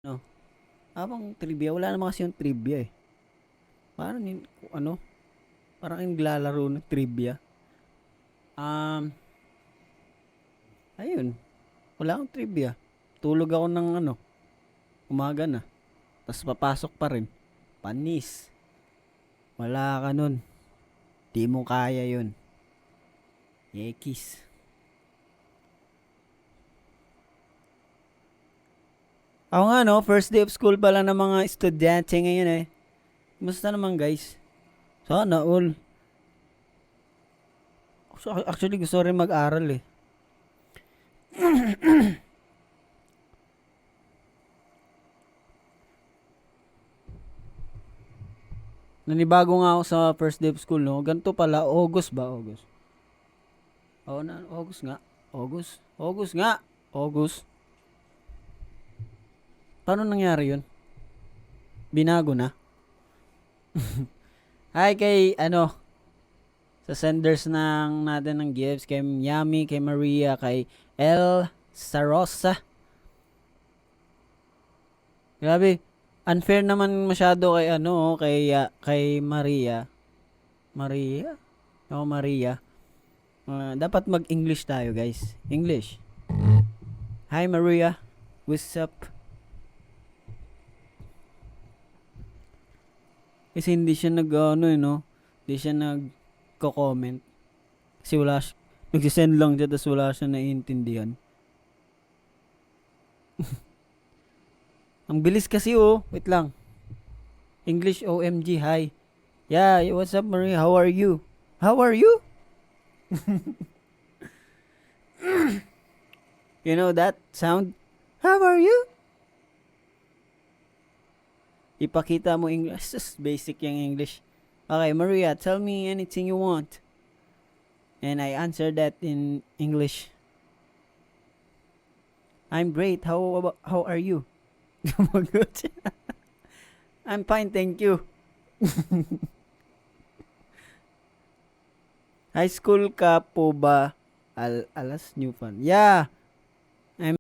No, habang trivia, wala naman kasi yung trivia eh. Parang ano, parang yung naglalaro ng trivia. Um, ayun, wala akong trivia. Tulog ako ng umaga na. Tapos papasok pa rin. Panis. Wala ka nun. Di mo kaya yun. Yekis. Ako nga no, first day of school pala ng mga estudyante ngayon eh. Kumusta naman guys? Sana all. Actually gusto rin mag-aral eh. Nanibago nga ako sa first day of school no. Ganito pala, August ba? August. Oo na, August nga. August. August nga. August. Paano nangyari yun? Binago na? Hi kay, sa senders natin ng gifts. Kay Yami, kay Maria, kay El Sarosa. Grabe. Unfair naman masyado kay kay Maria. Maria? Oo, Maria. Dapat mag-English tayo, guys. English. Hi, Maria. What's up? Kasi hindi siya hindi siya nagko-comment. Kasi nagsisend lang siya, tapos wala siya naiintindihan. Ang bilis kasi oh. Wait lang. English OMG, hi. Yeah, what's up, Maria? How are you? How are you? You know that sound? How are you? Ipakita mo English. Just basic yung English. Okay, Maria, tell me anything you want. And I answered that in English. I'm great. How are you? I'm fine, thank you. High school ka po ba? Alas New Fun. Yeah. I'm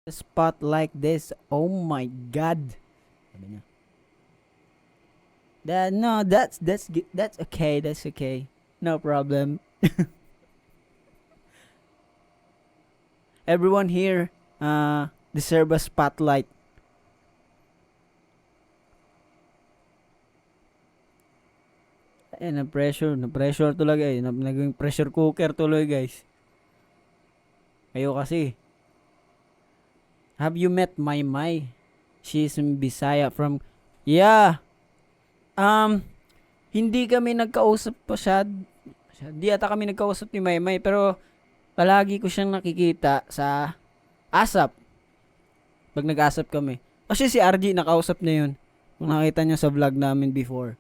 a spot like this. Oh my god. Sabi niya. No, that's okay. That's okay. No problem. Everyone here deserve a spotlight. Na-pressure tuloy guys. Naging pressure cooker tuloy guys. Kayo kasi. Have you met Maymay? She's in Bisaya from... Yeah. Um, hindi kami nagkausap pa siya. Di ata kami nagkausap ni Maymay pero palagi ko siyang nakikita sa ASAP. Pag nag-ASAP kami. Kasi si RG nakausap niya yun. Kung nakita niyo sa vlog namin before.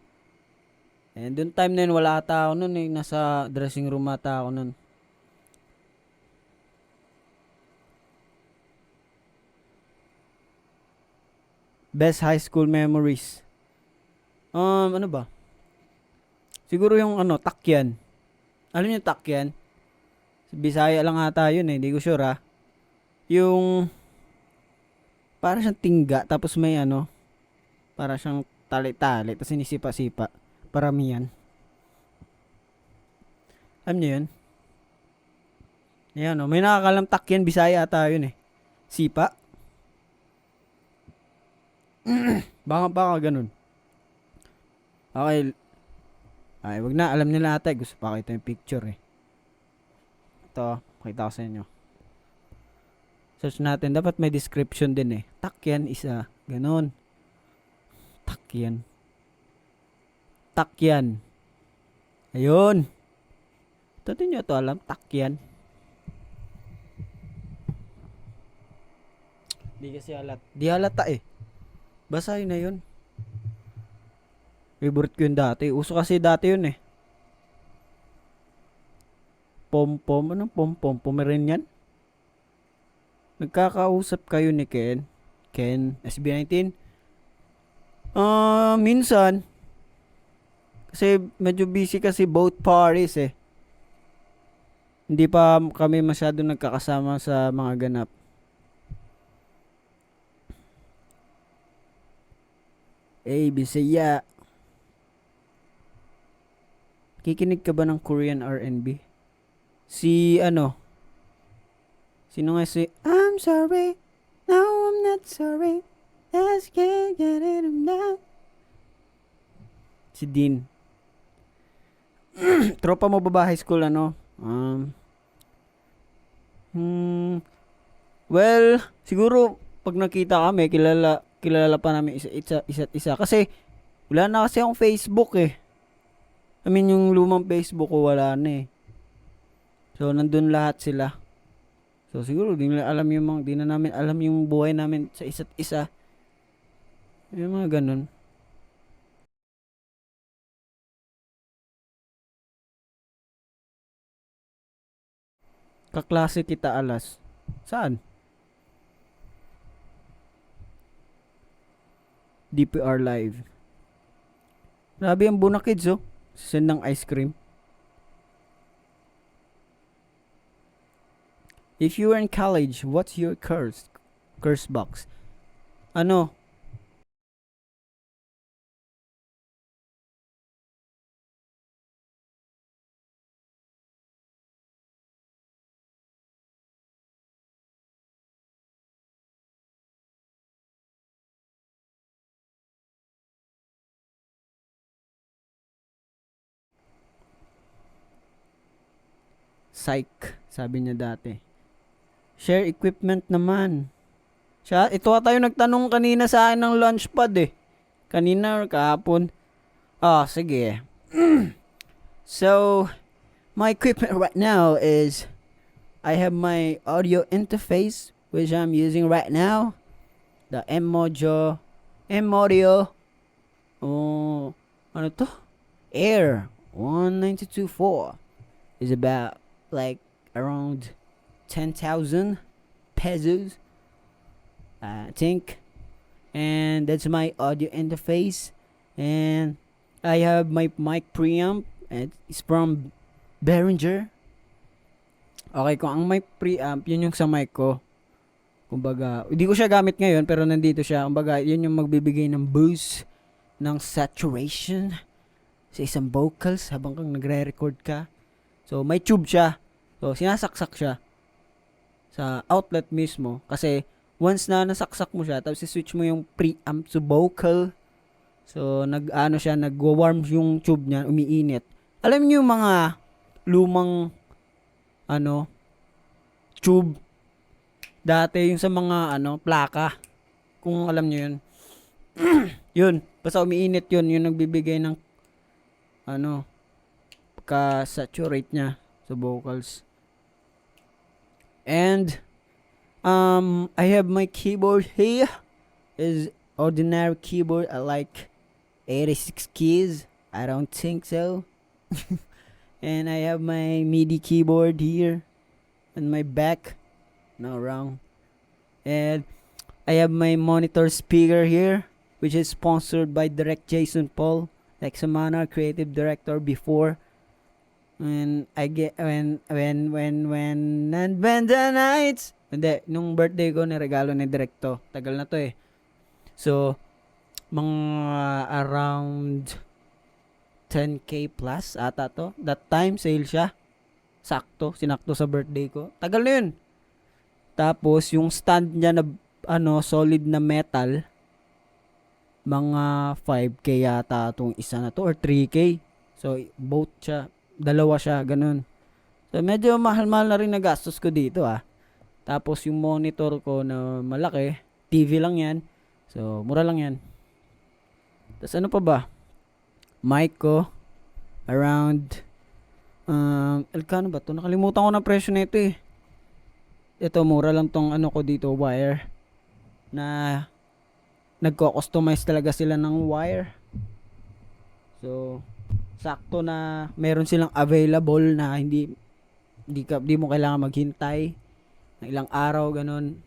And dun time na yun, wala ata ako nun eh. Nasa dressing room ata ako nun. Best high school memories. Ano ba? Siguro yung takyan. Alam niyo takyan? Bisaya lang ata yun eh. Di ko sure ah. Yung para siyang tingga tapos may para siyang tali-tali tapos sinisipa-sipa. Paramihan. Alam niyo yun? Ayan may nakakalam takyan Bisaya ata yun eh. Sipa. Baka ganun. Okay. Ay, wag na. Alam nila ate. Gusto pa kita yung picture eh. Ito. Pakita ko sa inyo. Search natin. Dapat may description din eh. Takyan isa. Ganon. Takyan. Takyan. Ayun. Ito din nyo to alam. Takyan. Di kasi halat. Di halata eh. Basa yun na yun. Favorite ko yun dati. Uso kasi dati yun eh. Pom-pom. Anong pom-pom? Pomeranian? Nagkakausap kayo ni Ken. Ken, SB19. Minsan, kasi medyo busy kasi both parties eh. Hindi pa kami masyado nagkakasama sa mga ganap. Bisaya. Kikinig ka ba ng Korean R&B? Si ano? Sino nga si I'm sorry, no I'm not sorry, just can't get it now. Si Dean. Tropa mo ba ba high school ano? Hmm, well, siguro pag nakita kami, kilala pa namin isa't isa. Kasi wala na kasi akong Facebook eh. I mean, yung lumang Facebook ko wala na eh. So, nandun lahat sila. So, siguro di na namin alam yung buhay namin sa isa't isa. Yung mga ganun. Kaklase kita alas. Saan? DPR Live. Grabe ang Buna Kids oh. Send ng ice cream. If you were in college, what's your curse box? Ano? Psych, sabi niya dati. Share equipment naman. Ito tayo nagtanong kanina sa akin ng launchpad eh. Kanina or kahapon. Sige. So, my equipment right now is I have my audio interface which I'm using right now. The M-Audio. Ano to? Air 1924 is about like around 10,000 pesos, I think. And that's my audio interface. And I have my mic preamp, and it's from Behringer. Okay, kung ang mic preamp, yun yung sa mic ko. Kumbaga, hindi ko siya gamit ngayon pero nandito siya. Kumbaga, yun yung magbibigay ng boost, ng saturation sa isang vocals habang kang nagre-record ka. So, may tube siya. So, sinasaksak siya sa outlet mismo. Kasi, once na nasaksak mo siya, tapos switch mo yung preamp to vocal. So, nagwa-warm yung tube niya, umiinit. Alam niyo yung mga lumang, tube, dati yung sa mga, plaka. Kung alam niyo yun. Yun, basta umiinit yun, yung nagbibigay ng, ka-saturate niya sa vocals. And, I have my keyboard here. Is ordinary keyboard. I like 86 keys. I don't think so. And I have my MIDI keyboard here on my back. No, wrong. And I have my monitor speaker here, which is sponsored by Direct Jason Paul, like Samana, creative director before. When the nights. Hindi, nung birthday ko, niregalo ni Directo. Tagal na to eh. So, mga around 10k plus ata to. That time, sale siya. Sinakto sa birthday ko. Tagal na yun. Tapos, yung stand niya na, solid na metal, mga 5k yata itong isa na to, or 3k. So, both siya. Dalawa siya, ganun. So, medyo mahal-mahal na rin na gastos ko dito Tapos, yung monitor ko na malaki, TV lang yan. So, mura lang yan. Tapos, ano pa ba? Mic ko, around, kano ba to? Nakalimutan ko ng presyo na ito eh. Ito, mura lang tong ko dito, wire. Na, nagko-customize talaga sila ng wire. So, sakto na meron silang available na hindi mo kailangan maghintay ng ilang araw ganun.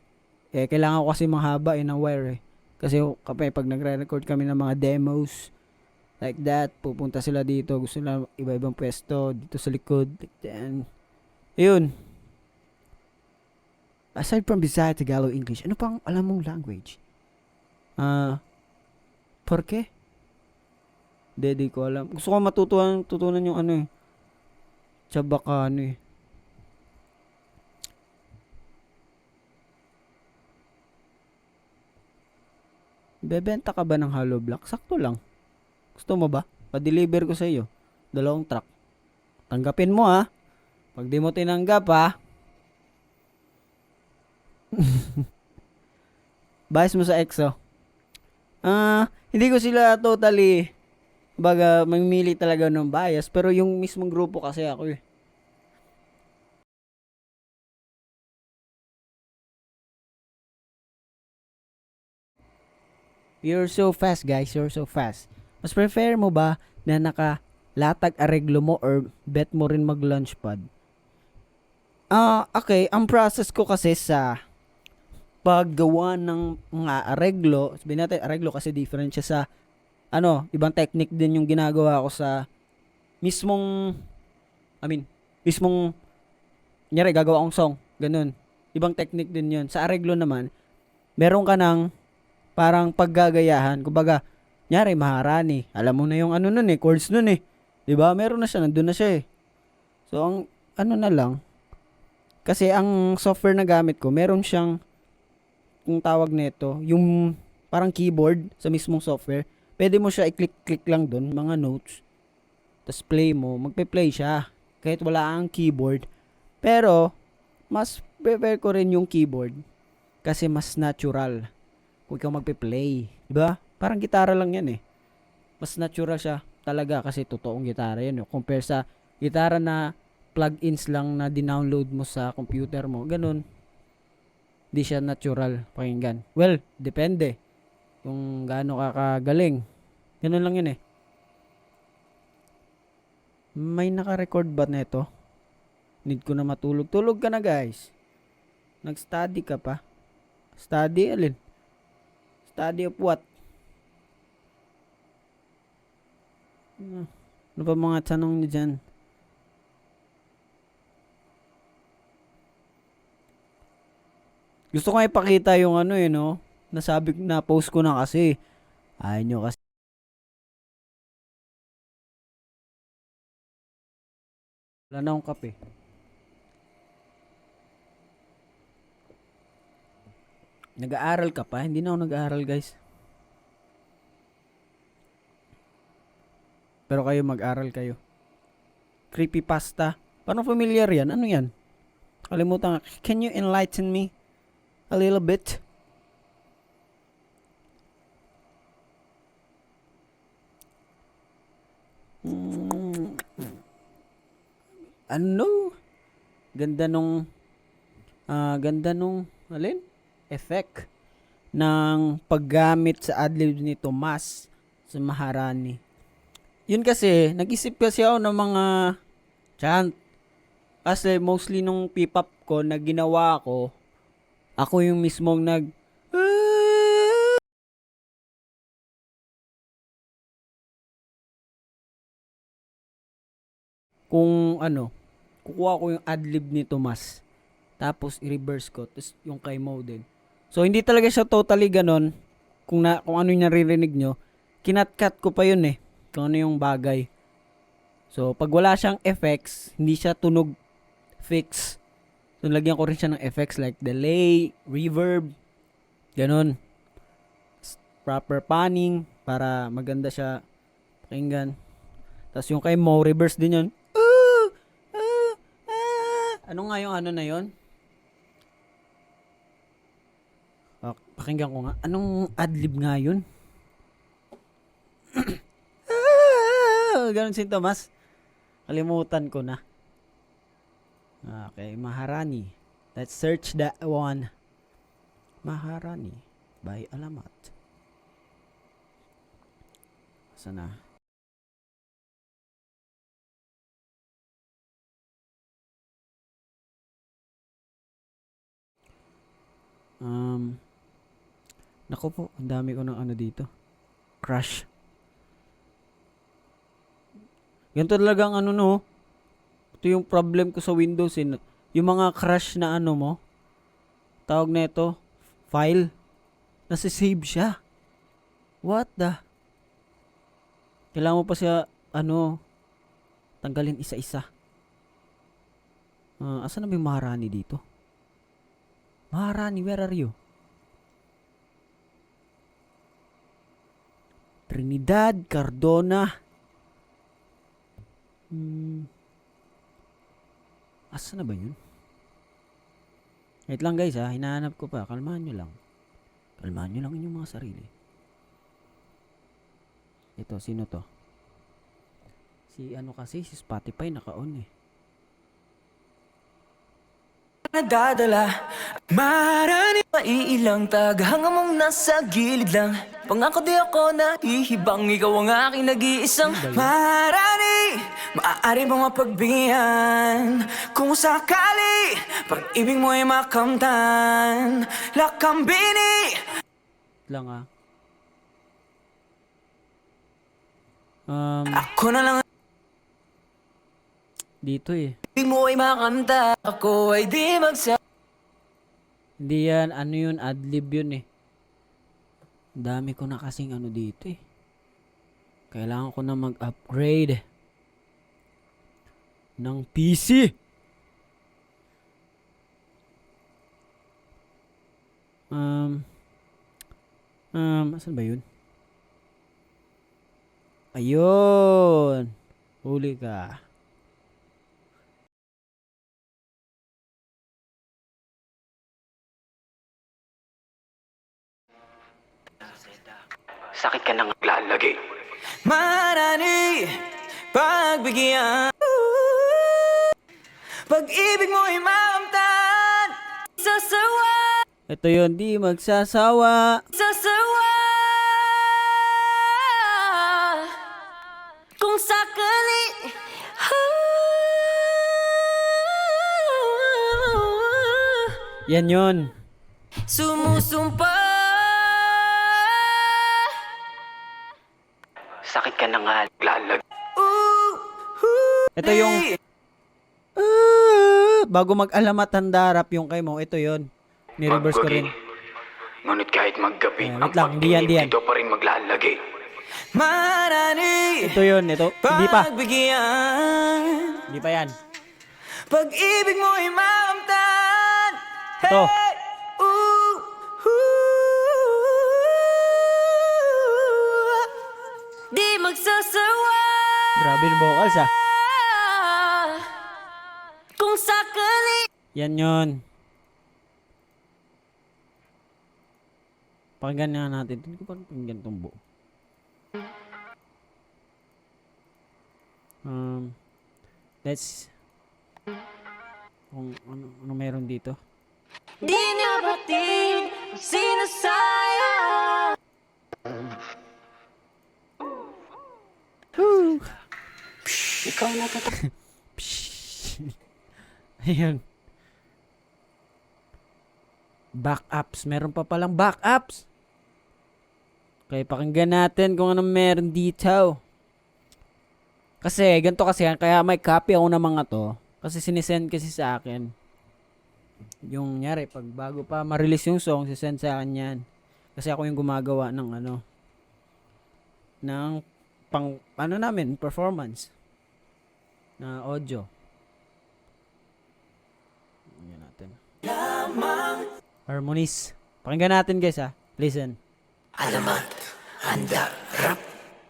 Kailangan ko kasi mahaba ng wire eh. Kasi pag nagre-record kami ng mga demos, like that, pupunta sila dito. Gusto nila iba-ibang pwesto dito sa likod. Like that. Ayun. Aside from Bisaya, Tagalog, English, ano pang alam mong language? Por qué? Di ko alam. Gusto ko tutunan yung ano eh. Chabacano eh. Bebenta ka ba ng hollow block? Sakto lang. Gusto mo ba? Pa-deliver ko sa iyo. 2 truck. Tanggapin mo ha. Pag di mo tinanggap ha, bias mo sa EXO. Hindi ko sila totally baga mamili talaga ng bias, pero yung mismong grupo kasi ako eh. You're so fast guys, you're so fast. Mas prefer mo ba na nakalatag areglo mo or bet mo rin mag launchpad? Okay, ang process ko kasi sa paggawa ng mga areglo, sabihin natin areglo kasi different siya sa ibang technique din yung ginagawa ko sa mismong I mean, mismong nyari gagawa akong song, ganun. Ibang technique din 'yun. Sa areglo naman, meron ka ng parang paggagayahan. Kumbaga, nyari Maharani. Alam mo na yung ano nun eh, chords nun eh. 'Di ba? Meron na siya, nandun na siya eh. So ang ano na lang, kasi ang software na gamit ko, meron siyang kung tawag nito, yung parang keyboard sa mismong software. Pwede mo siya i-click-click lang doon, mga notes. Tapos play mo, magpe-play siya. Kahit wala ang keyboard. Pero, mas prefer ko rin yung keyboard kasi mas natural kung ikaw magpe-play. Diba? Parang gitara lang yan eh. Mas natural siya talaga kasi totoong gitara yan. Compare sa gitara na plugins lang na dinownload mo sa computer mo. Ganun. Di siya natural pakinggan. Well, depende kung gaano ka kagaling. Ganun lang yun eh. May naka-record ba nito? Need ko na matulog. Tulog ka na guys. Nag-study ka pa. Study alin? Study of what? Ano pa mga tanong niyo dyan? Gusto ko nga ipakita yung ano eh no. Nasabi na post ko na kasi. Ayaw nyo kasi. Wala na akong kape. Nag-aaral ka pa? Hindi na ako nag-aaral guys. Pero kayo mag-aral kayo. Creepypasta. Parang familiar yan. Ano yan? Kalimutan nga. Can you enlighten me a little bit? Mm, ano? Ganda nung alin? Effect ng paggamit sa adlibs ni Tomas sa Maharani. Yun kasi, nag-isip kasi ako ng mga chant. Kasi mostly nung P-pop ko na ginawa ko, ako yung mismong kung kukuha ko yung adlib ni Tomas. Tapos i-reverse ko, tapos yung kay Mo din. So hindi talaga siya totally ganon kung ano yung naririnig nyo. Kinat-cut ko pa yun eh. Kung ano yung bagay. So pag wala siyang effects, hindi siya tunog fix. So lagyan ko rin siya ng effects like delay, reverb, ganon. Proper panning para maganda siya pakinggan. Tapos yung kay Mo, reverse din yun. Ano nga yung ano na yun? Pakinggan ko nga. Anong adlib nga yun? Ganon si Tomas. Kalimutan ko na. Okay, Maharani. Let's search that one. Maharani by Alamat. Sana. Um, Naku po, ang dami ko ng ano dito. Crush. Ganito talaga ang ano no. Ito yung problem ko sa Windows eh. Yung mga crush na ano mo, tawag na ito, file, nasa-save siya. What the? Kailangan mo pa siya, ano, tanggalin isa-isa. Asan na ba yung Maharani dito? Maharani, where are you? Trinidad, Cardona. Asan na ba yun? Wait lang guys ha, hinahanap ko pa. Kalmahan nyo lang. Kalmahan nyo lang inyong mga sarili. Ito, sino to? Si ano kasi, si Spotify naka-on eh. Nadadala, marami maiilang taghanga mong nasa gilid lang. Pangako di ako nahihibang, ikaw ang aking nag-iisang marami. Maaari bang mapagbigyan kung sakali pag-ibig mo ay makamtan. Lakambini Lang ah. ako na lang Dito eh. ibig mo ay makamtan. Ako ay di magsa. Hindi yan, ano yun, adlib yun eh. Ang dami ko na kasing ano dito eh. Kailangan ko na mag-upgrade ng PC. Asan ba yun? Ayun. Huli ka. Sakit ka nang lalagay. Marani, pagbigyan. Pag-ibig mo ay makamtan. Sasawa, Ito yun, di magsasawa. sasawa. Kung sakali. Yan yun. Sumusumpa. Sakit ka na nga lalag. Ito yung bago mag-alamat handarap yung kay mo. Ito yun. Ni-reverse ko rin. Ngunit kahit maggabi, Wait lang, hindi yan, hindi yan. dito pa rin maglalagay. Marani, Ito yun, ito. Hindi pa. pagbigyan. Hindi pa yan. Pag-ibig mo ay makamtan. Ito. Hey, ooh, ooh. Di magsasawa. Grabe yung vocals ah. Kung sakali. Yan yun. Pakinggan nga natin. Hindi ko pa pakinggan itong buo. Let's kung ano meron dito. Di na batid, sinasayang. Ikaw na Ayun. Backups. Meron pa palang backups. Okay, pakinggan natin kung anong meron dito. Kasi, ganito kasi yan. Kaya may copy ako ng mga to. Kasi sinisend kasi sa akin. Yung nyari, pag bago pa ma-release yung song, sisend sa akin yan. Kasi ako yung gumagawa ng ano. Ng pang, ano namin, performance. Na audio. Yan natin. Harmonies. Pakinggan natin guys ha. Listen. alamat, handa, rap.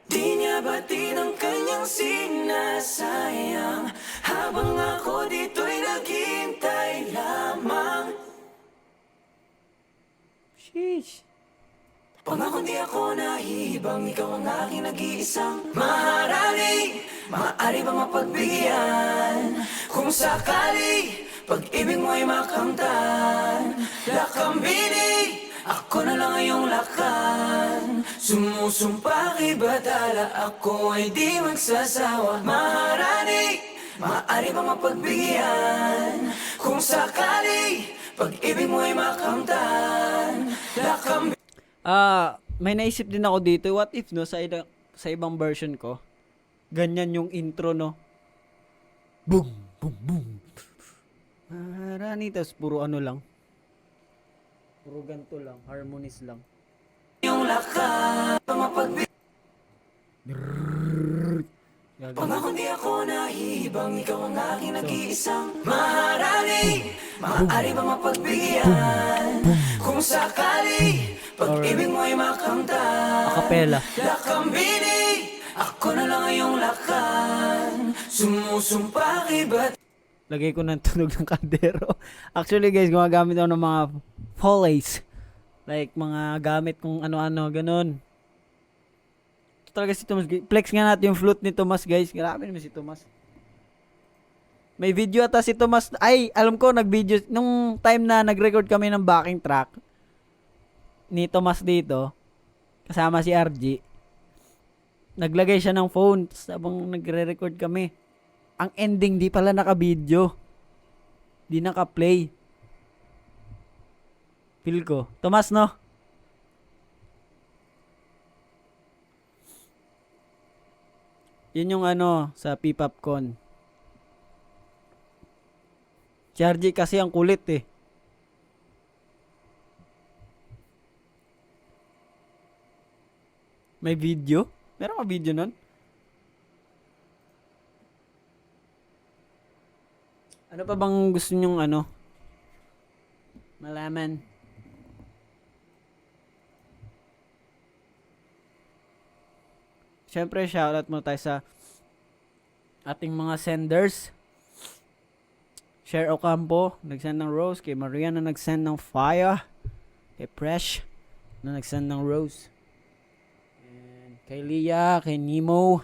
Di niya batid ang kanyang sinasayang habang ako dito'y naghintay lamang. Sheesh. Pangako di ako nahihibang, ikaw ang aking nag-iisang maharani. Maaari bang mapagbigyan kung sakali pag-ibig mo ay makamtan. Lakambini, ako na lang iyong lakan. Sumusumpa kay batala, ako ay di magsasawa. Maharani, maaari bang mapagbigyan kung sakali pag-ibig mo ay makamtan. Lakambini. May naisip din ako dito. What if, no, sa ibang version ko, ganyan yung intro, no? Boom, boom, boom. Rani, tas puro ano lang. Puro ganto lang, harmonies lang. Yung lakas mapagbigyan. Pangako di ako nahihibang, ikaw ang aking nag-iisang maharani. Maaari ba mapagbigyan? Kung sakali pag-ibig mo'y makamta, Acapella. lakambini, ako na lang ang iyong lakan. Sumusumpa iba't Lagay ko ng tunog ng kaldero. Actually guys, gumagamit ako ng mga follies. Like mga gamit kung ano-ano, ganun. Ito talaga si Tomas. Flex nga natin yung flute ni Tomas guys. Grabe naman si Tomas. May video ata si Tomas. Ay, alam ko, nag-video. Nung time na nag-record kami ng backing track ni Tomas dito, kasama si RG, naglagay siya ng phone habang nagre-record kami. Ang ending di pala naka-video. Di naka-play. Feel ko. Tomas, no? Yun yung ano sa P-Popcon. Si RG kasi ang kulit eh. May video? Meron ka video nun? Ano pa bang gusto nyong ano? Malaman. Siyempre, shoutout mo tayo sa ating mga senders. Cher Ocampo, nagsend ng rose. Kay Maria na nagsend ng fire. Kay Presh na nagsend ng rose. And kay Leah, kay Nemo.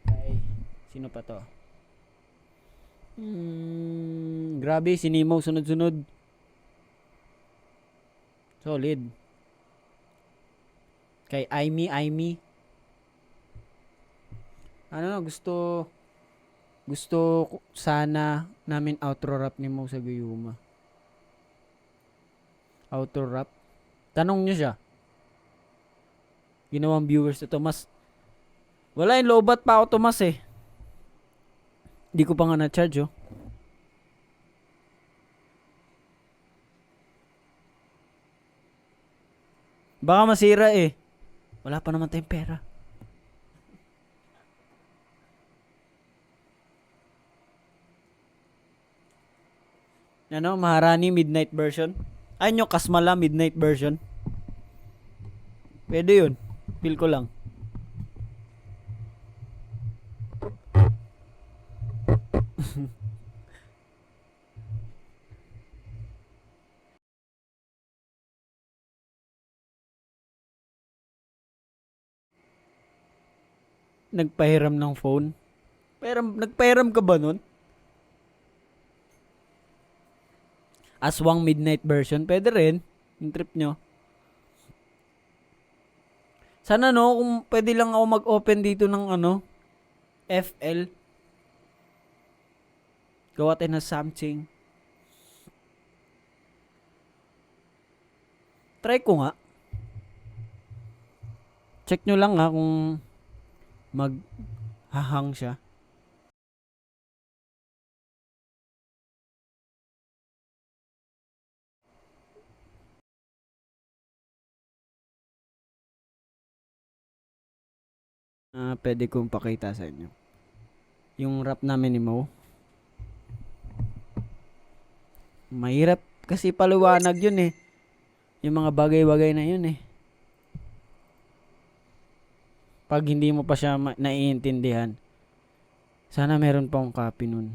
Kay, sino pa to? Grabe, si Nemo sunod-sunod. Solid. Kay Aimee. Ano, gusto sana namin outro rap ni Mo sa Guyuma. Outro rap. Tanong nyo siya. Ginawang viewers to Tomas. Wala yung lobat pa ako Tomas eh. Di ko pa nga na-charge oh. Baka masira eh. Wala pa naman tayong pera. Ano, Maharani midnight version? Ay nyo, Kasmala midnight version? Pwede yun. Feel ko lang. Nagpahiram ng phone? Nagpahiram ka ba nun? Aswang midnight version, pwede rin. Yung trip nyo. Sana no, kung pwede lang ako mag-open dito ng ano, FL. Gawa tayo na something. Try ko nga. Check nyo lang ha kung maghahang siya. Pwede kong pakita sa inyo. Yung rap namin ni Mo. Mahirap kasi paliwanag yun eh. Yung mga bagay-bagay na yun eh. Pag hindi mo pa siya naiintindihan. Sana meron pa akong copy nun.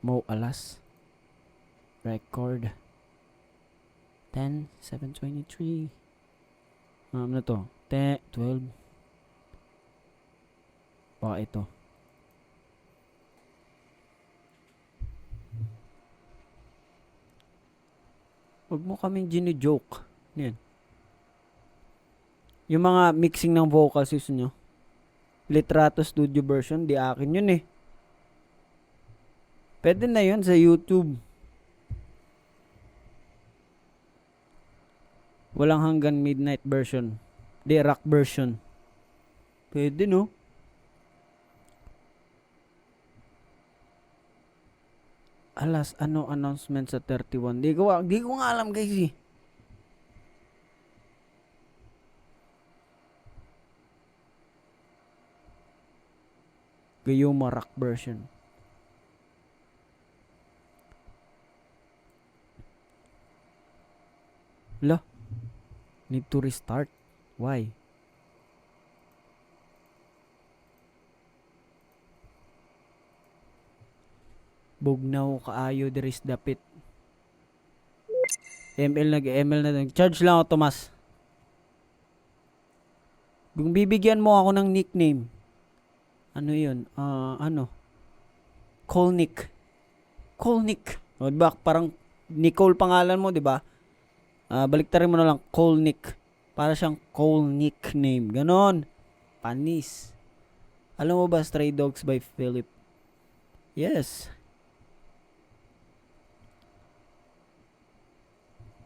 Mo Alas. Record. 10/7/23. Ano to? 12. Baka ito. Huwag mo kaming gini-joke. Yan. Yung mga mixing ng vocals nyo. Litrato studio version. Di akin yun eh. Pwede na yun sa YouTube. Walang hanggan midnight version. Di, rock version. Pwede, no? Alas, ano announcement sa 31? Di ko nga alam, guys, eh. Gayuma rock version. Lo, need to restart. Why? Bugnaw kaayo deris dapit. ML na din. Charge lang ako, Tomas. Kung bibigyan mo ako ng nickname, ano yun? Ano? Colnick. Colnick. O, diba? Parang Nicole pangalan mo, diba? Baliktarin mo na lang, Colnick. Para siyang Cole nickname. Ganon. Panis. Alam mo ba, Stray Dogs by Philip? Yes.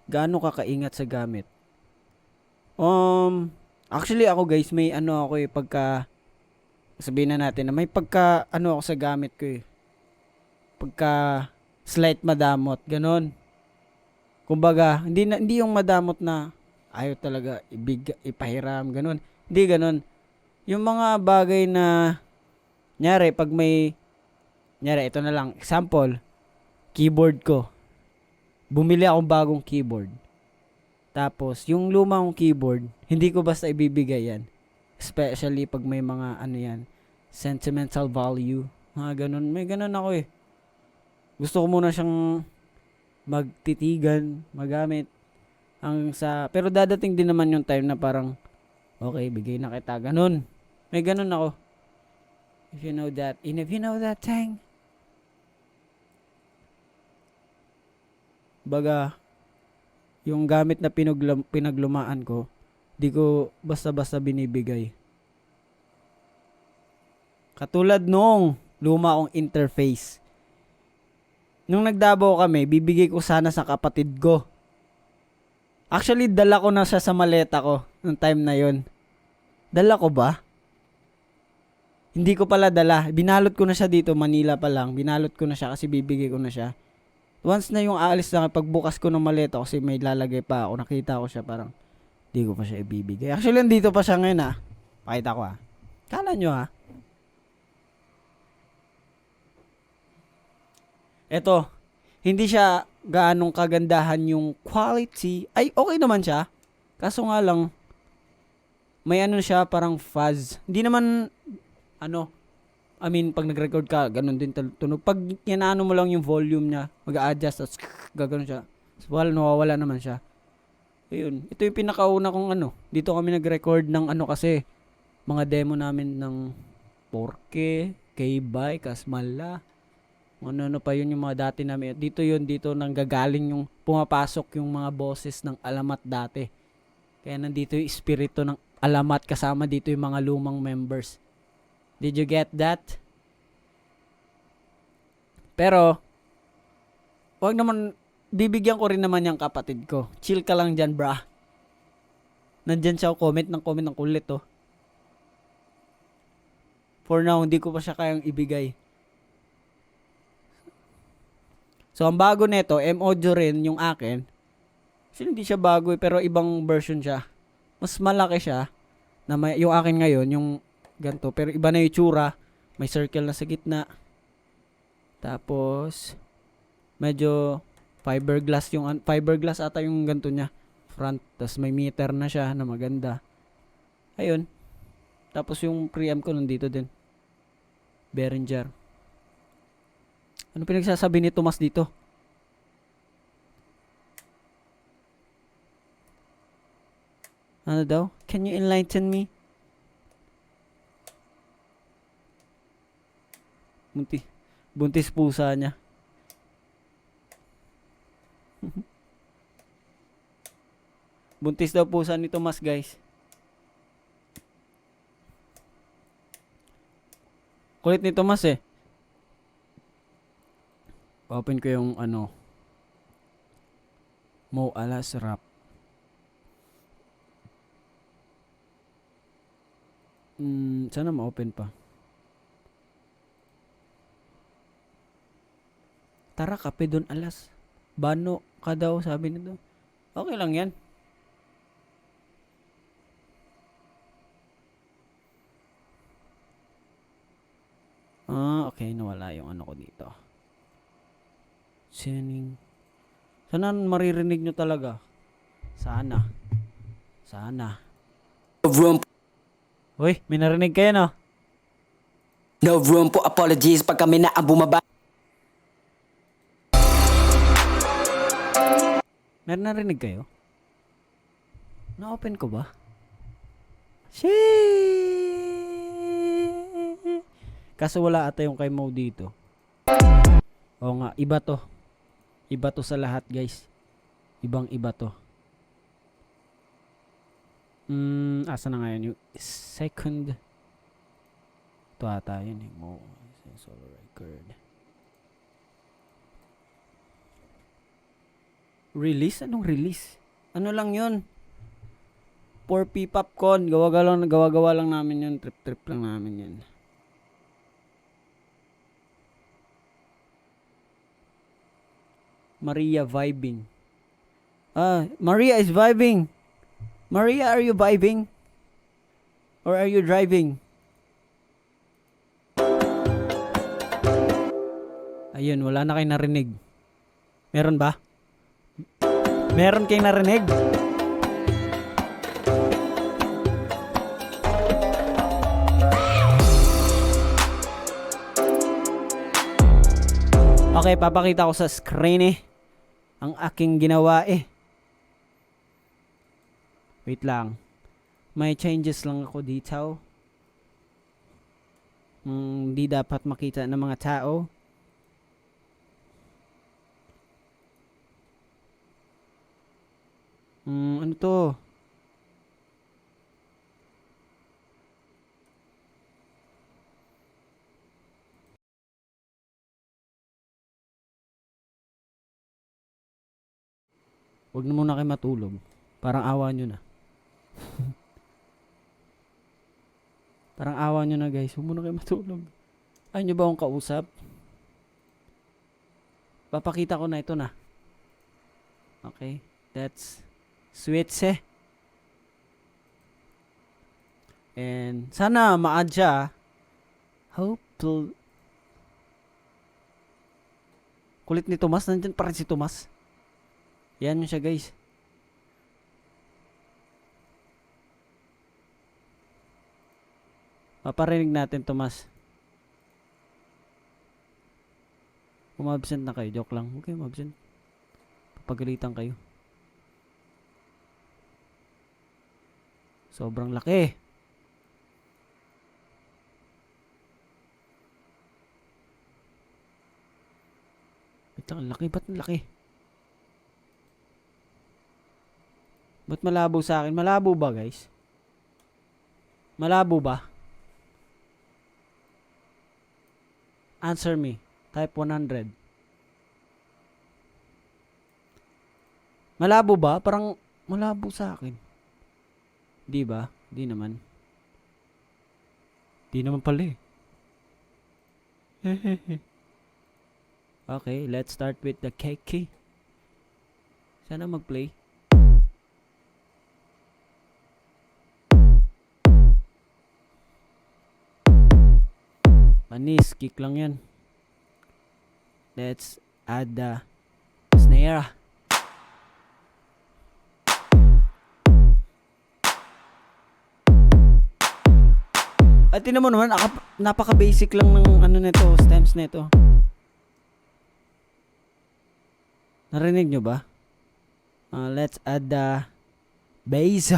Gaano ka kaingat sa gamit? Actually ako, guys, may ano ako eh, pagka sabihin na natin na may pagka ano ako sa gamit ko eh. Pagka slight madamot, ganon. Kumbaga, hindi yung madamot na ayaw talaga ipahiram, ganon. Hindi ganon. Yung mga bagay na nyari pag may nyari ito na lang example, keyboard ko. Bumili akong bagong keyboard. Tapos, yung lumang keyboard, hindi ko basta ibibigay yan. Especially pag may mga ano yan, sentimental value. Mga ganun. May ganun ako eh. Gusto ko muna siyang magtitigan, magamit. Pero dadating din naman yung time na parang, okay, bigay na kita. Ganun. May ganun ako. If you know that thing. Baga, yung gamit na pinaglumaan ko, di ko basta-basta binibigay. Katulad nung luma kong interface. Nung nagdabaw kami, bibigay ko sana sa kapatid ko. Actually, dala ko na siya sa maleta ko nung time na yon. Dala ko ba? Hindi ko pala dala. Binalot ko na siya dito, Manila pa lang. Binalot ko na siya kasi bibigay ko na siya. Once na yung aalis na pagbukas ko ng maleta kasi may lalagay pa ako, nakita ko siya parang di ko pa siya ibibigay. Actually, nandito pa siya ngayon Pakita ko Kala nyo Eto, hindi siya gaanong kagandahan yung quality. Ay, okay naman siya. Kaso nga lang, may ano siya parang fuzz. Hindi naman, pag nag-record ka, ganun din tunog. Pag inaano mo lang yung volume niya, mag-a-adjust, tapos gagano siya. So, nawawala naman siya. Ayun. Ito yung pinakauna kong Dito kami nag-record ng kasi, mga demo namin ng Porke, K-Bay, Kasmala. Ano pa yun yung mga dati namin. Dito nanggagaling yung, pumapasok yung mga boses ng Alamat dati. Kaya nandito yung espiritu ng Alamat, kasama dito yung mga lumang members. Did you get that? Pero, wag naman, bibigyan ko rin naman yung kapatid ko. Chill ka lang dyan, brah. Nandyan siya, comment ng kulit, For now, hindi ko pa siya kayang ibigay. So, ang bago nito, M-Audio rin yung akin. Actually, hindi siya bago pero ibang version siya. Mas malaki siya. Yung akin ngayon, yung ganito. Pero iba na yung tsura. May circle na sa gitna. Tapos, medyo fiberglass ata yung ganito niya. Front. Tapos may meter na siya na maganda. Ayun. Tapos yung preamp ko nandito din. Behringer. Ano pinagsasabi ni Tomas dito? Ano daw? Can you enlighten me? Buntis pusa niya. Buntis daw pusa ni Tomas, guys. Kulit ni Tomas Open ko yung Mo Alas Rap. Sana ma-open pa. Tara, kape doon alas. Bano ka daw, sabi nito. Okay lang yan. Okay. Nawala yung ano ko dito. Sining. Sana maririnig nyo talaga. Sana. No room, Uy, may narinig kayo no? no room for apologies pag kami na ang bumaba. Meron narinig kayo? Na-open ko ba? Shit! Kaso wala ata yung kay Mo dito. Oo nga, iba to. Iba to sa lahat, guys. Ibang iba to. Asa na ngayon yung second. Ito ata yun eh. Mo solo record. Release? Anong release? Ano lang yun? 4P Popcorn. Gawa-gawa lang namin yun. Trip lang namin yun. Maria vibing. Maria is vibing. Maria, are you vibing? Or are you driving? Ayun, wala na kayo narinig. Meron ba? Meron kayong narinig? Okay, papakita ko sa screen ang aking ginawa Wait lang. May changes lang ako dito. Hindi dapat makita ng mga tao. Ano to? Huwag na muna kayo matulog. Parang awa nyo na. Parang awa nyo na, guys. Huwag muna kayo matulog. Ayaw nyo ba akong kausap? Papakita ko na ito na. Okay. That's switch And sana ma-add siya. Hope to... Kulit ni Tomas. Nandyan pa rin si Tomas. Yan yun siya, guys. Paparinig natin, Tomas. Umabsent na kayo. Joke lang. Huwag kayo umabsent. Papagalitan kayo. Sobrang laki. Wait lang, laki. Ba't laki? Ba't malabo sa akin? Malabo ba, guys? Malabo ba? Answer me. Type 100. Malabo ba? Parang malabo sa akin. Di ba? Di naman. Di naman pala Okay, let's start with the cake. Sana mag-play. Panis, kick lang yan. Let's add the snare. At tinan mo naman, napaka-basic lang ng ano nito, stems nito. Narinig nyo ba? Let's add the bass.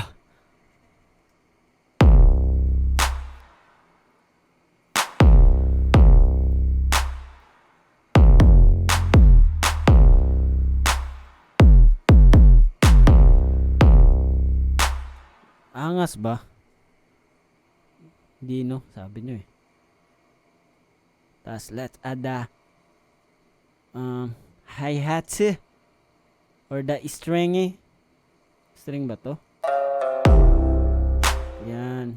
Angas ba? Hindi no, sabi nyo Tas let's add the hi-hats or the string ba to? Yan.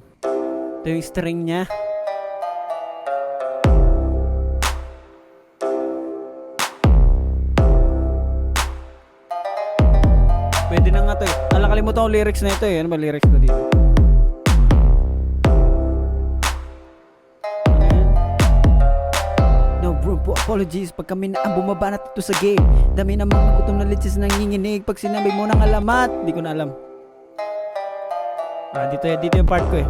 Ito yung string niya. Pwede na nga to eh. Kalimutan ko lyrics na ito eh. Ano ba lyrics ko dito? Ano yan? No room for apologies. Pag kami na ang bumabanat ito sa game. Dami na mga gutom na liches nanginginig. Pag sinabi mo ng alamat, di ko na alam. Dito yung part ko eh.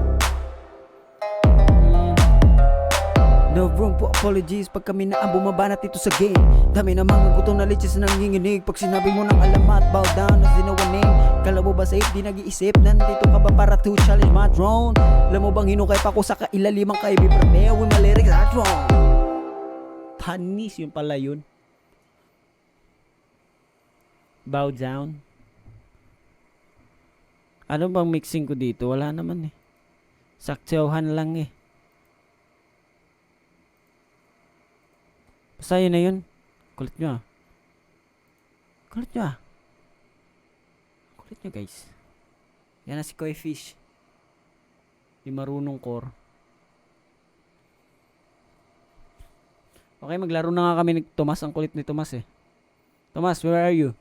No room for apologies. Pag kami na ang bumabanat ito sa game. Dami na mga gutom na liches nanginginig. Pag sinabi mo ng alamat, bow down as in our name. Kala mo ba safe, di nag-iisip? Nandito ka ba para to challenge my throne? Alam mo bang hinukay pa ko sa kailalimang kay be prepare with my lyrics are wrong. Panis yun pala yun. Bow down. Ano bang mixing ko dito? Wala naman eh. Saktyohan lang eh. Basta yun na yun. Kulit nyo ah. Kulit nyo ah. Kulit nyo guys. Yan na si Koi Fish. Di marunong core. Okay, maglaro na nga kami ni Tomas. Ang kulit ni Tomas eh. Tomas, where are you?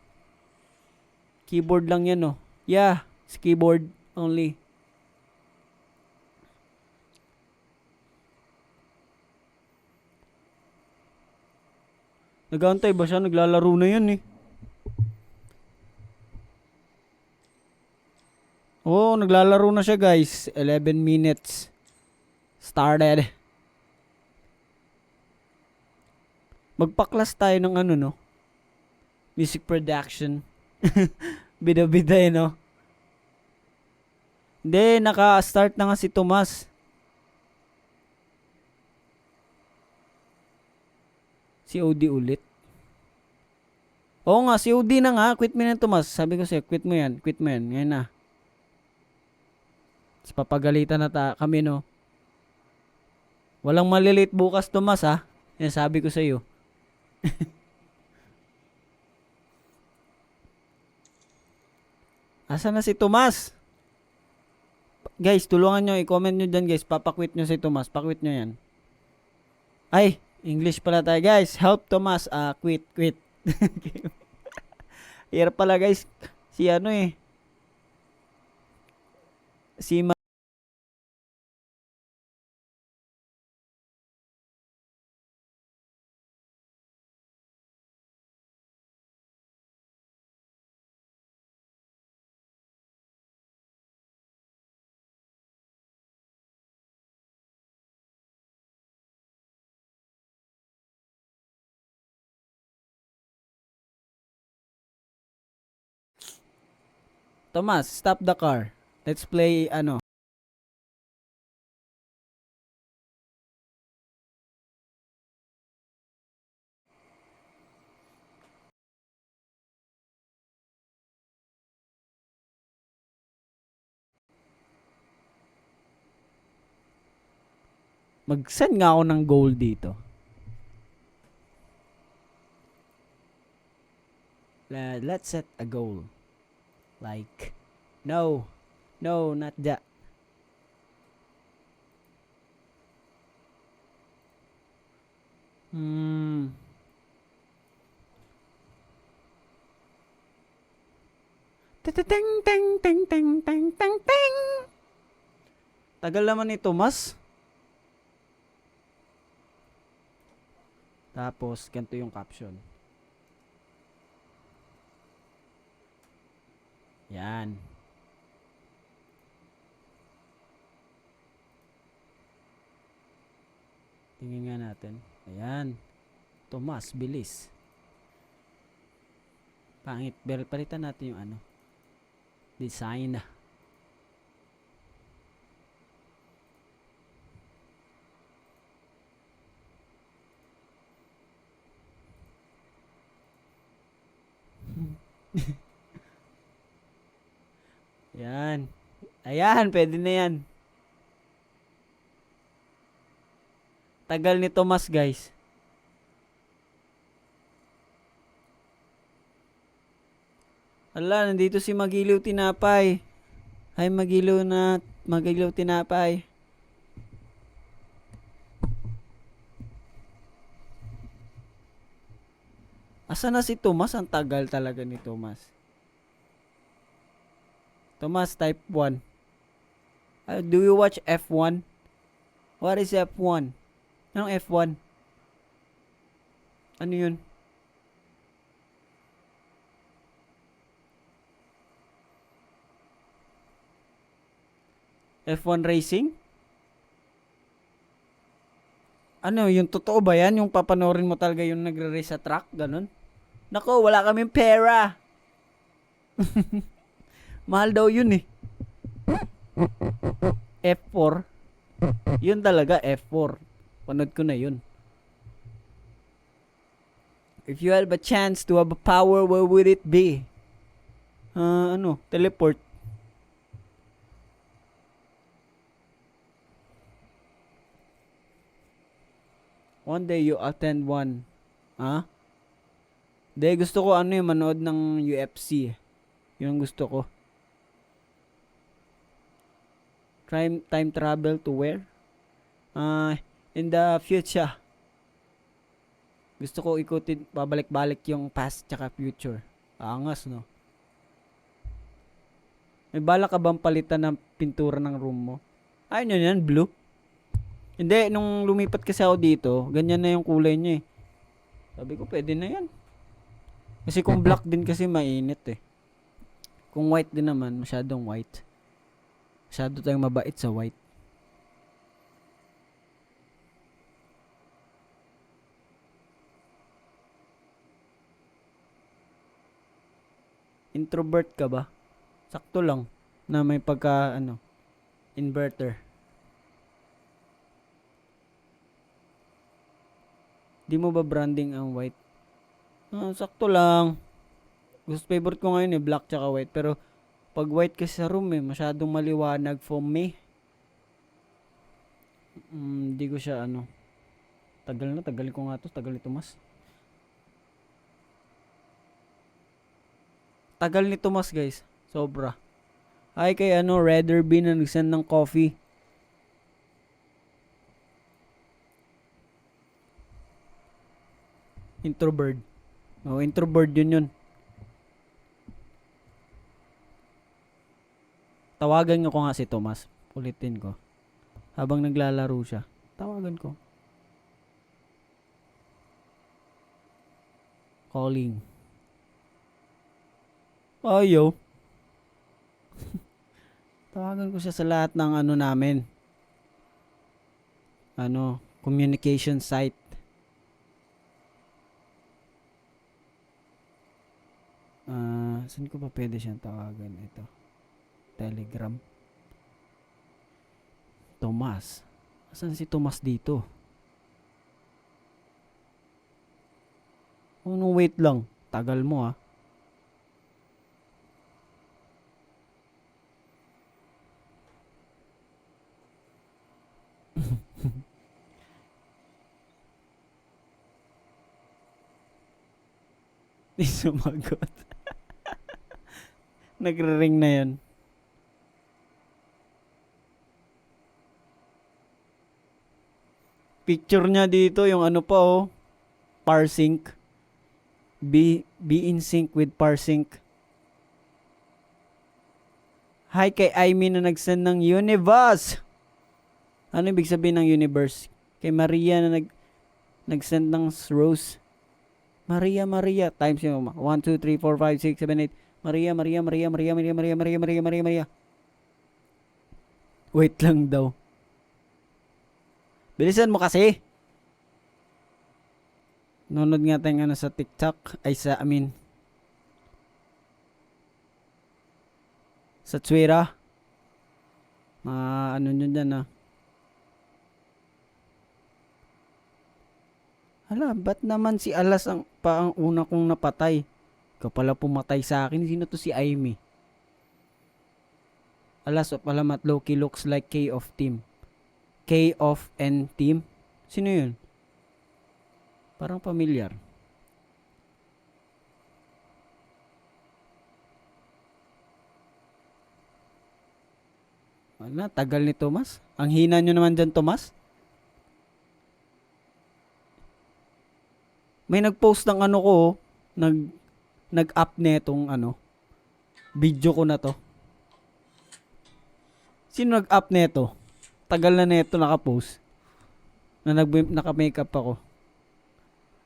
Keyboard lang yan oh. Yeah, it's keyboard only. Nag-aantay ba siya? Naglalaro na yan eh. Oh, naglalaro na siya guys. 11 minutes. Started. Magpa-class tayo ng ano no? Music production. Bida-bida eh no? Hindi, naka-start na nga si Tomas. COD ulit. Oo nga, COD na nga. Quit mo na Tomas. Sabi ko sa'yo, quit mo yan. Quit mo yan. Ngayon na. Tapos papagalitan na kami no. Walang malilate bukas Tomas ha. Yan sabi ko sa'yo. Asa na si Tomas? Guys, tulungan nyo. I-comment nyo dyan guys. Papakwit nyo si Tomas. Pakwit nyo yan. Ay, English pala tayo guys. Help Tomas. Quit. Hirap pala guys. Si ano eh. Si Tomas, stop the car. Let's play ano. Mag-send nga ako ng goal dito. Let's set a goal. Like, no, not that. Teng. Tagal naman ni Tomas. Tapos, ganito yung caption. Yan. Tingnan nga natin. Ayan. Tomas, bilis. Pangit. Palitan natin yung ano. Design. Yan. Ayan, pwede na yan. Tagal ni Tomas, guys. Ala, nandito si Magiliw Tinapay. Ay, Magiliw Tinapay. Asa na si Tomas? Ang tagal talaga ni Tomas. Tomas, type 1. Do you watch F1? What is F1? Anong F1? Ano yun? F1 racing? Ano, yung totoo ba yan? Yung papanorin mo talaga yung nagre-race sa track? Ganon? Nako, wala kaming pera. Mahal daw yun eh. F4. Yun talaga, F4. Panood ko na yun. If you had a chance to have a power, what would it be? Teleport. One day you attend one. Ha? De, gusto ko manood ng UFC. Yun ang gusto ko. Time travel to where? In the future. Gusto ko ikutin, pabalik-balik yung past tsaka future. Angas, no? May bala ka bang palitan ng pintura ng room mo? Ayun yun, blue. Hindi, nung lumipat kasi ako dito, ganyan na yung kulay niya eh. Sabi ko, pwede na yan. Kasi kung black din kasi mainit eh. Kung white din naman, masyadong white. Masyado tayong mabait sa white. Introvert ka ba? Sakto lang na may inverter. Di mo ba branding ang white? Sakto lang. Favorite ko ngayon black tsaka white. Pero pag white kasi sa room masyadong maliwanag for me. Di ko siya tagal ko nga to. Tagal ni Tomas. Tagal ni Tomas guys. Sobra. Ay kay Rather Be na nagsend ng coffee. Introvert. Introvert yun. Tawagan ko nga si Tomas. Ulitin ko. Habang naglalaro siya. Tawagan ko. Calling. Ayaw. Tawagan ko siya sa lahat ng namin. Communication site. Saan ko pa pwede siyang tawagan? Ito. Telegram. Tomas. Saan si Tomas dito? Wait lang. Tagal mo Di sumagot. Nagre-ring na yun. Picture niya dito yung parsync. Be in sync with parsync. Hi kay Aimee na nag-send ng universe. Ano ibig sabihin ng universe? Kay Maria na nag-send ng rose. Maria times yung 1 2 3 4 5 6 7 8. Maria. Wait lang daw. Bilisan mo kasi. Nunod nga tayong sa TikTok. Sa Twitter. Nyo dyan Hala, ba't naman si Alas ang una kong napatay? Ikaw pala pumatay sa akin. Sino to si Aimee? Alas of Alamat Loki looks like K of Team. K of N Team? Sino yun? Parang familiar. Tagal ni Tomas. Ang hina nyo naman dyan, Tomas. May nag-post ng ko. nag nag-up netong ano, video ko na to. Sino nag-up neto? Tagal na neto naka-post na naka-makeup ako.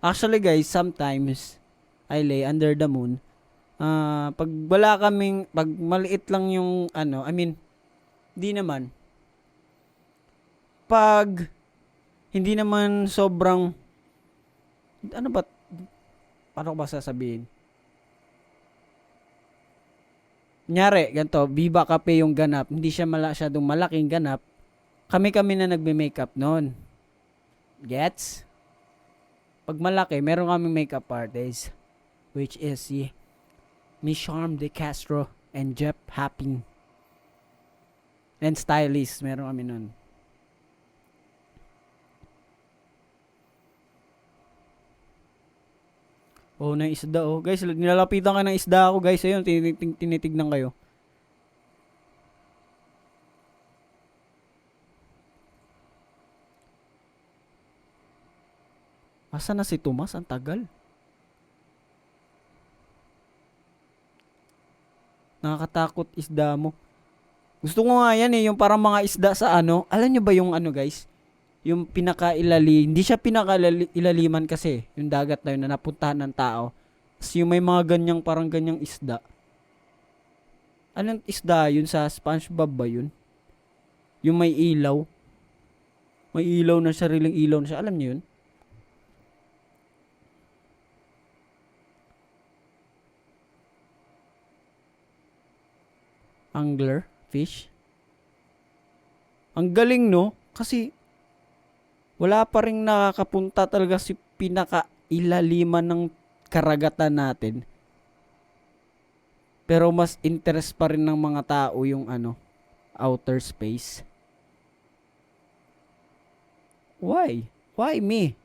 Actually guys, sometimes I lay under the moon. Pag wala kaming, pag maliit lang yung ano, I mean, di naman. Pag hindi naman sobrang, ano ba, paano ko ba sasabihin? Kunyari, ganito, Viva Cafe yung ganap, hindi siya masyadong malaking ganap, kami-kami na nagme-makeup noon. Gets? Pag malaki, meron kaming makeup artist, which is si Miss Charm De Castro and Jeff Happing. And stylist, meron kami noon. Oh, na isda oh. Guys, nilalapitan ka ng isda ako, guys. Ayun, tinitignan kayo. Asa na si Tomas? Ang tagal. Nakakatakot isda mo. Gusto ko nga yan eh, yung parang mga isda sa ano. Alam nyo ba yung ano guys? Yung pinakailalim. Hindi siya pinakailaliman kasi. Yung dagat na yun na napuntahan ng tao. Tapos yung may mga ganyang parang ganyang isda. Anong isda yun sa SpongeBob ba yun? Yung may ilaw. May ilaw na sariling ilaw na siya. Alam nyo yun? Angler fish. Ang galing no? Kasi wala pa ring nakakapunta talaga si pinakailaliman ng karagatan natin. Pero mas interest pa rin ng mga tao yung ano, outer space. Why? Why me?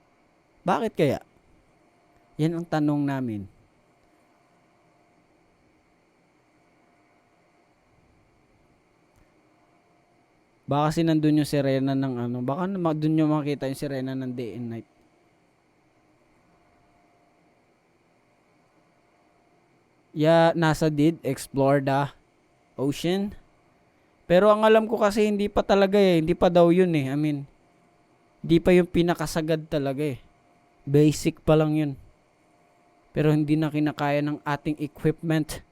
Bakit kaya? Yan ang tanong namin. Baka kasi nandun yung sirena ng ano. Baka dun yung makita yung sirena ng day and night. Yeah, NASA did explore the ocean. Pero ang alam ko kasi hindi pa talaga eh. Hindi pa daw yun eh. I mean, hindi pa yung pinakasagad talaga eh. Basic pa lang yun. Pero hindi na kinakaya ng ating equipment.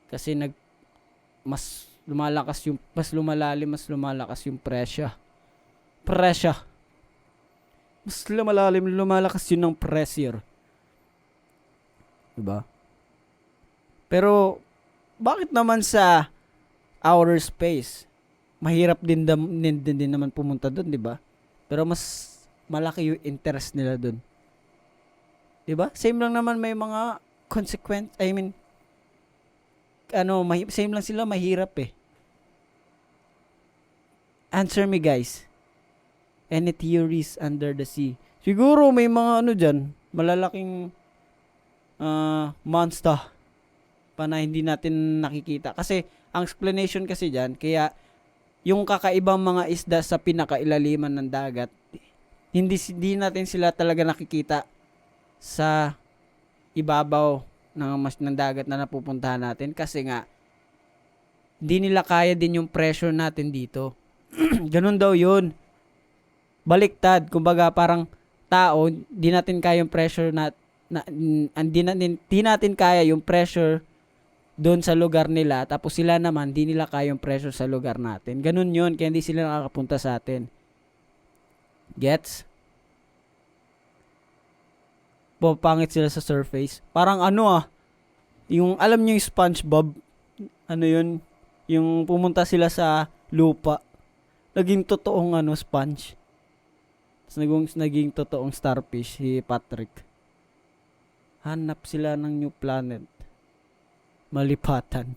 Kasi mas lumalakas yung, mas lumalalim, mas lumalakas yung presya. Mas lumalalim, lumalakas yun ng pressure. Diba? Pero, bakit naman sa outer space, mahirap din naman pumunta doon, diba? Pero mas malaki yung interest nila doon. Diba? Same lang naman may mga same lang sila, mahirap eh. Answer me guys. Any theories under the sea? Siguro may mga ano dyan, malalaking monster pa na hindi natin nakikita. Kasi ang explanation kasi dyan, kaya yung kakaibang mga isda sa pinakailaliman ng dagat, hindi natin sila talaga nakikita sa ibabaw ng dagat na napupuntahan natin kasi nga hindi nila kaya din yung pressure natin dito. Ganun daw yun. Baliktad, kumbaga parang tao, di natin kaya yung pressure di natin kaya yung pressure doon sa lugar nila, tapos sila naman di nila kaya yung pressure sa lugar natin. Ganun yun, kaya hindi sila nakakapunta sa atin. Gets? Pangit sila sa surface. Parang yung alam nyo yung SpongeBob, ano yun, yung pumunta sila sa lupa, naging totoong sponge. Tapos naging totoong starfish si Patrick. Hanap sila ng new planet. Malipatan.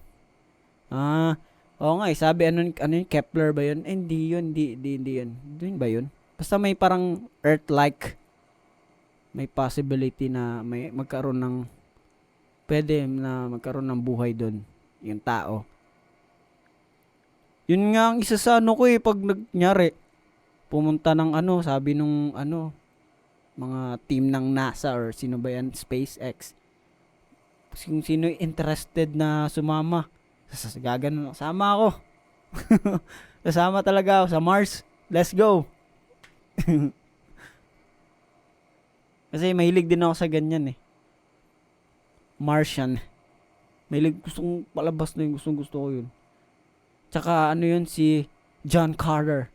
Oo nga, sabi ano yung Kepler ba yun? Hindi yun, hindi yun. Yun ba yun? Basta may parang Earth-like, may possibility na pwede na magkaroon ng buhay doon, yung tao. Yun nga ang isa sa ko pag nagyari, pumunta ng sabi nung mga team ng NASA or sino ba yan, SpaceX. Kung sino interested na sumama. Gaganon. Sama ako. Sasama talaga ako sa Mars. Let's go. Kasi mahilig din ako sa ganyan eh. Martian. Mahilig, gustong palabas na yung gusto ko yun. Tsaka ano yun, si John Carter.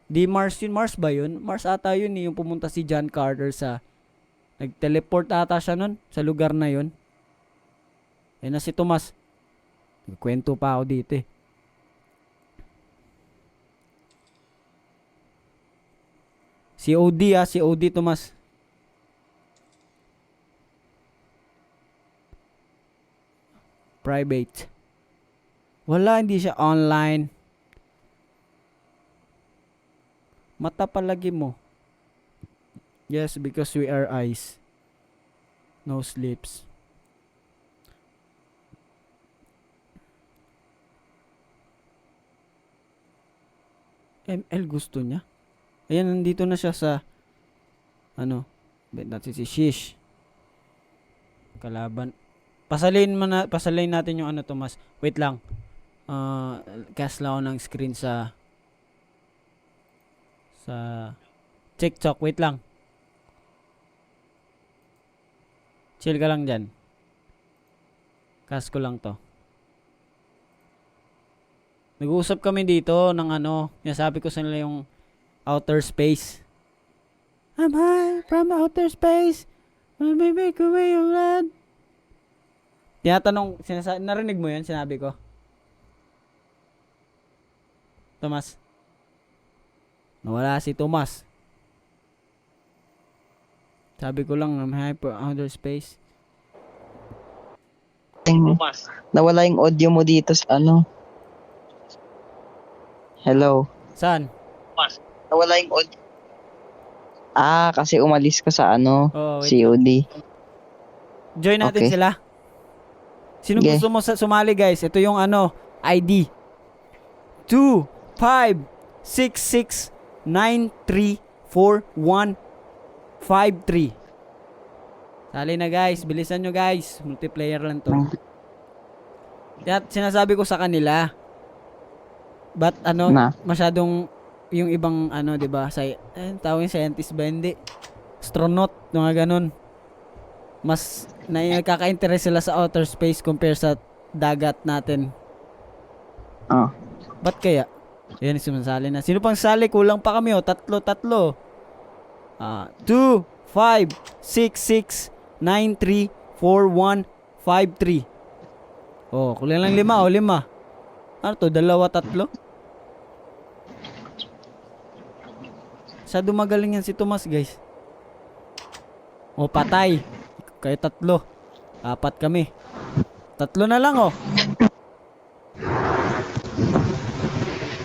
Di Mars yun, Mars ba yun? Mars ata yun eh, yung pumunta si John Carter sa, nag-teleport ata siya nun, sa lugar na yun. Yan na si Tomas. Nagkwento pa ako dito eh. Si OD si OD Tomas. Private. Wala, hindi siya online. Mata palagi mo. Yes, because we are eyes. No sleeps. ML gusto niya. Ayan, nandito na siya sa ano, bet natin si Shish. Kalaban. Pasalain natin yung ano, Tomas. Wait lang. Cast lang ako ng screen sa TikTok. Wait lang. Chill ka lang dyan. Cast ko lang to. Nag-uusap kami dito ng ano, sabi ko sa nila yung outer space. I'm high from outer space. Let me make away your land. Tinatanong, narinig mo yun, sinabi ko? Tomas. Nawala si Tomas. Sabi ko lang, I'm high from outer space. Nawala yung audio mo dito sa ano. Hello. Saan? Nawala yung audio. Kasi umalis ka sa ano, Oh, wait. COD. Join natin Okay. sila. Sino Okay. gusto mo sumali, guys? Ito yung ano, ID. 2566934153. Sali na, guys. Bilisan nyo, guys. Multiplayer lang to. Kaya sinasabi ko sa kanila, ba't ano, Na. masyadong yung ibang ano, 'di ba? Tawag yung scientist ba, hindi? Astronaut, mga ganun. Mas nakaka-interest sila sa outer space compare sa dagat natin. Ah. Ba't kaya? Yan, sumasali na. Sino pang sali? Kulang pa kami, oh. Tatlo. 2, 5, 6, 6, 9, 3, 4, 1, 5, 3. Oh, kulang lang 5, oh, 5. Ano to? 2, 3? Masyado magaling yan si Tomas, guys. O, patay. Kayo 3. 4 kami. 3 na lang, oh.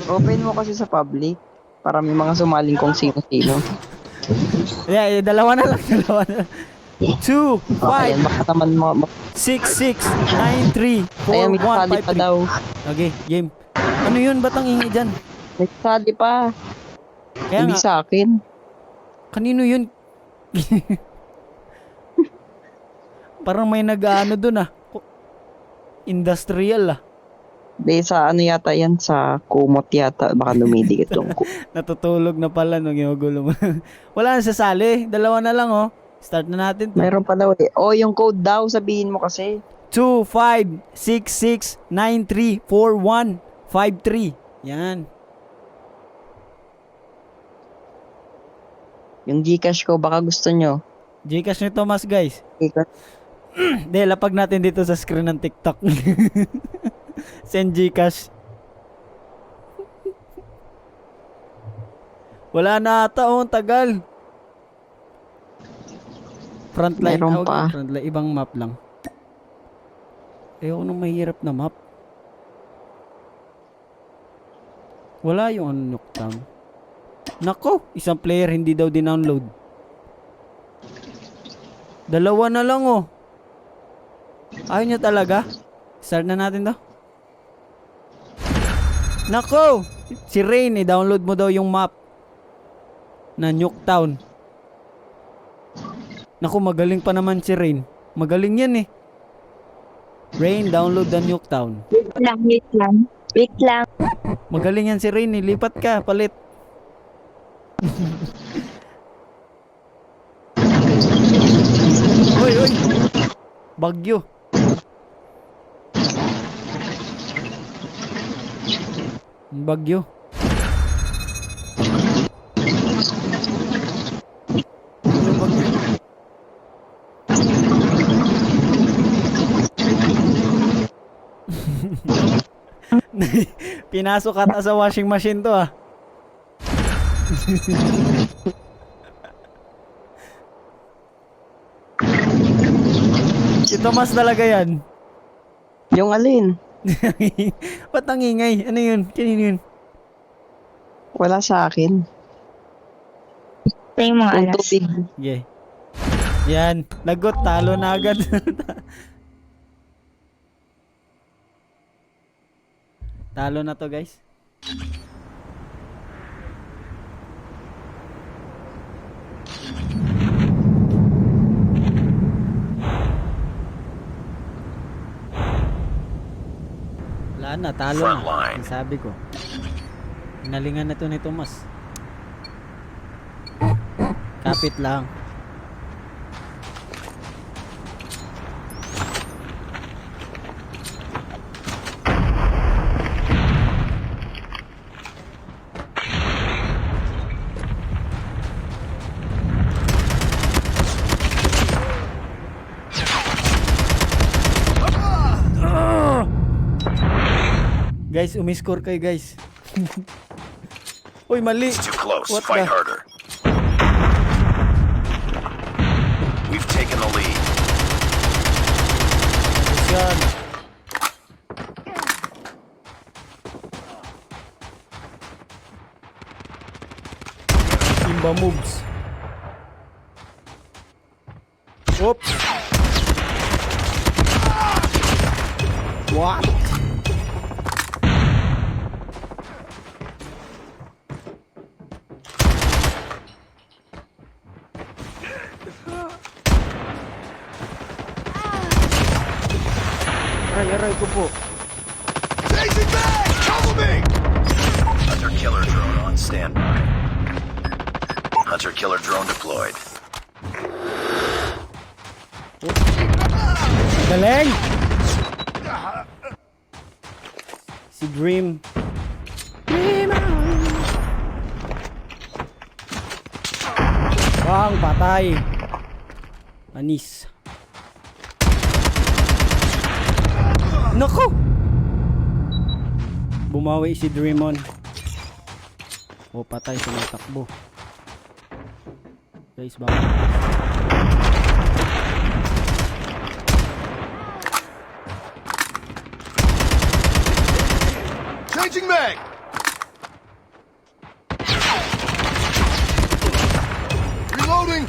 Open mo kasi sa public para may mga sumaling kung sino-sino. Yeah, 2 na lang. 2, 5, Ayan, baka naman 6, 6, 9, 3, 4, Ayan, may 1, sali 5, pa 3. daw. Okay, game. Ano yun? Ba't ang ingay dyan? May sali pa. Kaya Hindi nga, sa akin. kanino yun? Parang may nag-ano dun ah. Industrial ah. Di sa ano yata yan, sa kumot yata. Baka lumidikit yung Natutulog na pala nung ginugulo mo. Wala na sasali. 2 na lang oh. Start na natin to. Meron pa daw eh. Yung code daw, sabihin mo kasi. 2, 5, 6, 6, 9, 3, 4, 1, 5, 3. Yan. Yung Gcash ko, baka gusto nyo. Gcash ni Thomas, guys. Gcash. Hindi, lapag natin dito sa screen ng TikTok. Send Gcash. Wala na ata, oh. Tagal. Frontline. Meron pa. Frontline. Ibang map lang. Ayoko nung mahirap na map. Wala yung ano, Nuketown. Nako, isang player hindi daw din-download. 2 na lang, oh. Ayaw niya talaga. Start na natin to. Nako! Si Rain, download mo daw yung map na Nuketown. Naku, magaling pa naman si Rain. Magaling yan eh. Rain, download the Nuketown. Wait lang, wait lang. Wait lang. Magaling yan si Rain, lipat ka, palit. Hoy, hoy. Bagyo. Bagyo. Ano bagyo? Pinasok ata sa washing machine to ah. Si Tomas talaga yan. Yung alin? Ba't ang ingay? Ano yun? Kanino yun? Wala sa akin. Ito yung mga Yung alas. tubig. Yeah. Yan. Lagot. Talo na agad. Talo na to guys. Wala na. Talo na. Ang sabi ko. Hinalingan na to ni Tomas. Kapit lang. Guys, umiscore kayo guys. Uy, mali. It's too close. What Fight the- harder. We've taken the lead. Yan. Simba moves. Oops. What? Aray ko po. Chasing back! Cover me! Hunter killer drone on standby. Hunter killer drone deployed. Galing! Si Dream. Bang, patay. Anis. Nako! Bumawi si Dreamon. O, patay. Tumatakbo. Guys, baka. Changing mag! Reloading!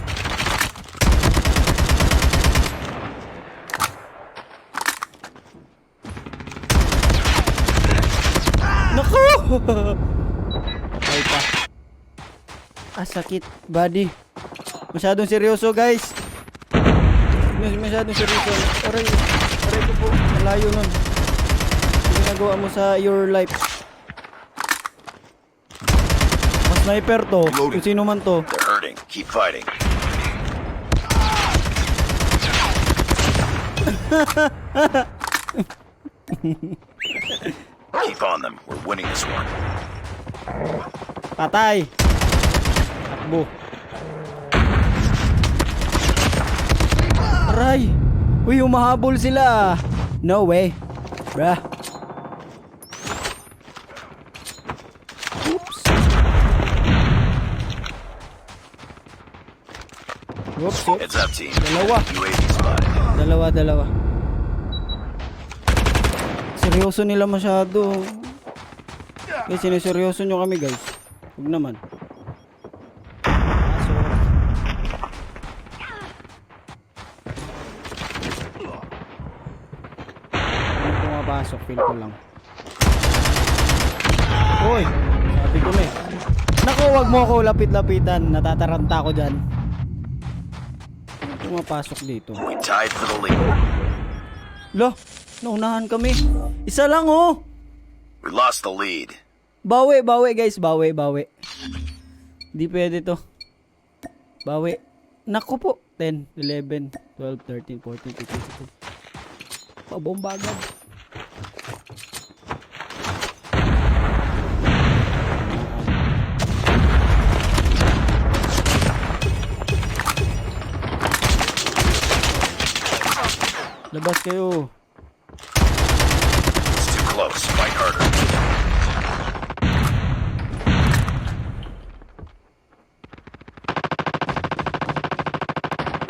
Naku! Ay pa. Sakit, buddy. Masyadong seryoso, guys. Masyadong seryoso. Aray ko po. Malayo nun. Ginagawa mo sa your life. Mas sniper to. Kung sino man to. They're hurting. Keep fighting. Keep on them. We're winning this one. Patay. Takbo. Aray. Uy, umahabol sila. No way. Bruh. Oops. Oops. Heads up, team. Dalawa. UAV spotted. Dalawa. Seryoso nila masyado. Guys, siniseryoso nyo kami, guys. Huwag naman. Ano pumapasok? Feel ko lang. Hoy! Sabi ko na eh. Naku, wag mo ako lapit-lapitan. Natataranta ako dyan. Ano pumapasok dito? We tied for the lead. Lo! Naunahan kami. Isa lang oh. We lost the lead. Bawi guys, bawi. Hindi pwede to. Bawi. Naku po. 10, 11, 12, 13, 14, 15, 16. Pabomba agad. Labas kayo. It's too close. Fight harder.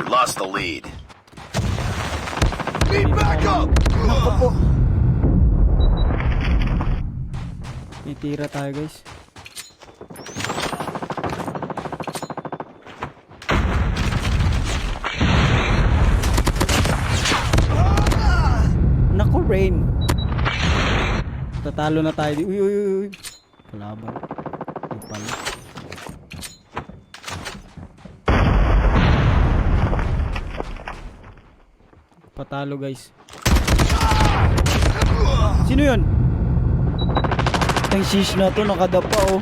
We lost the lead. Need backup! Naku po. May tira tayo guys. Naku, Rain. Tatalo na tayo. Uy. Kalaban. Yung pala. Patalo guys. Sino yun? Ang shish na to, nakadapa oh.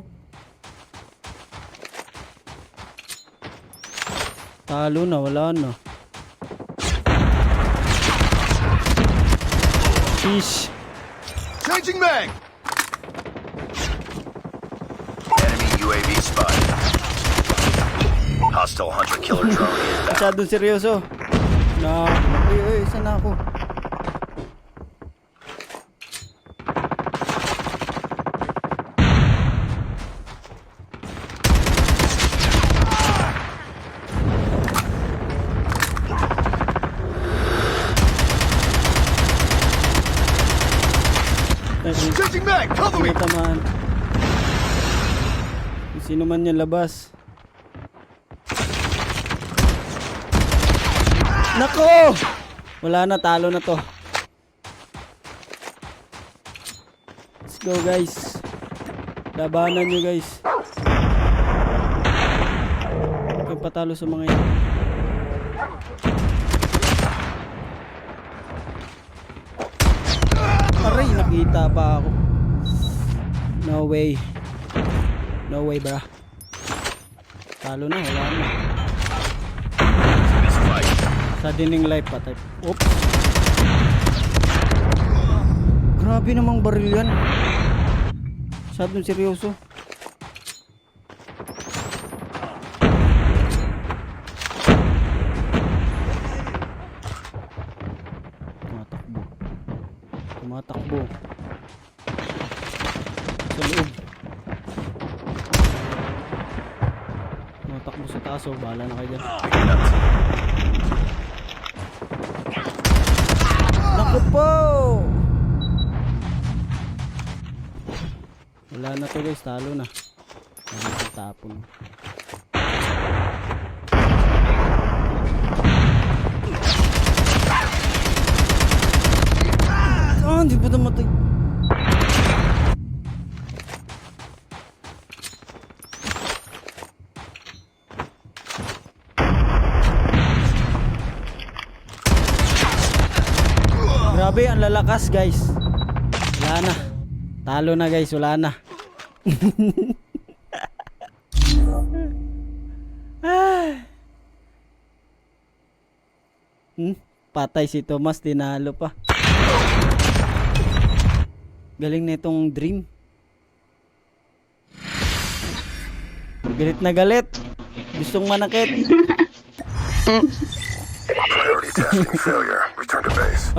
Talo na, wala na. Shish. Changing mag! Enemy UAV spotted. Hostile hunter-killer drone inbound. Masyadong seryoso. Uy, saan na ako? Changing mag! Cover me! Tamaan. Sino man yan labas? Nako! Wala na, talo na to. Let's go guys. Labanan nyo guys. Huwag kang patalo sa mga yan. Aray, nakita pa ako. No way. No way, bra. Talo na, wala na. This fight. Sa dining life pa type. Oops. Grabe namang baril yan. Masyadong seryoso. Tumatakbo. Sa loob. Tumatakbo sa taas oh. Bahala na kayo dyan. Naku po! Wala na to guys, talo na. Ano tapon. Hindi pa namatay. Grabe, ang lalakas guys. Wala na. Talo na guys, wala na. Patay si Thomas, dinalo pa. Galing na itong Dream. Galit na galit. Gustong manakit. Priority tasking failure. Return to base.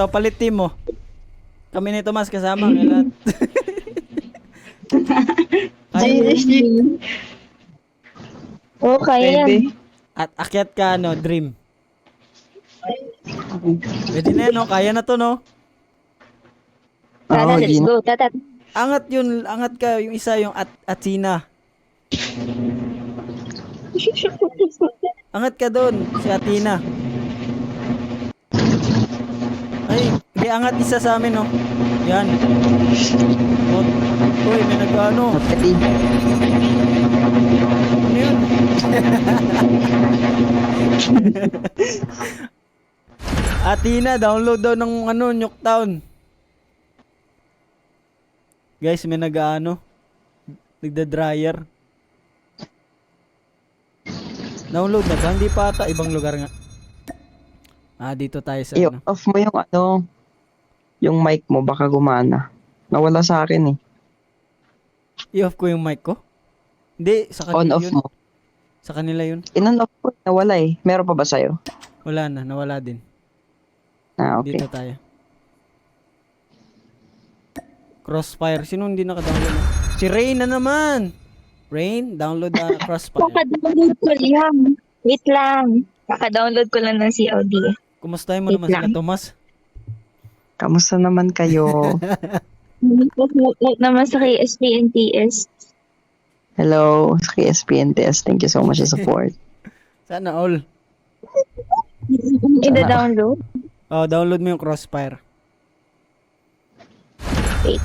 Palit team mo. Kami ni Thomas kasama ng lahat. Okay yan. At akyat ka Dream. Pwede na yan, no? Kaya na to, no? Tara, let's go. Tatat. Angat yun, angat ka yung isa, yung Athena. Angat ka doon, si Athena. Ay, di angat isa sa amin, no? Yan. Uy, may nag-ano. Ano yun? Atina, download daw ng Nuketown. Guys, may nagda-dryer. Download na ba? Hindi pa ata. Ibang lugar nga. Dito tayo sa I-off mo yung mic mo, baka gumana. Nawala sa akin eh. I-off ko yung mic ko? Hindi, sa kanila On-off yun. mo. Sa kanila yun. In-on-off ko, nawala eh. Meron pa ba sa'yo? Wala na, nawala din. Okay. Dito tayo. Crossfire. Sino hindi naka-download? Si Rain na naman! Rain, download na Crossfire. Kaka-download ko lang. Wait lang. Kaka-download ko lang ng COD. Kumustahin mo Wait naman sila, lang. Tomas? Kamusta naman kayo? Like naman sa KSPNTS. Hello, KSPNTS. Thank you so much sa support. Sana all. Ida-download. Oh, download mo yung Crossfire. Wait.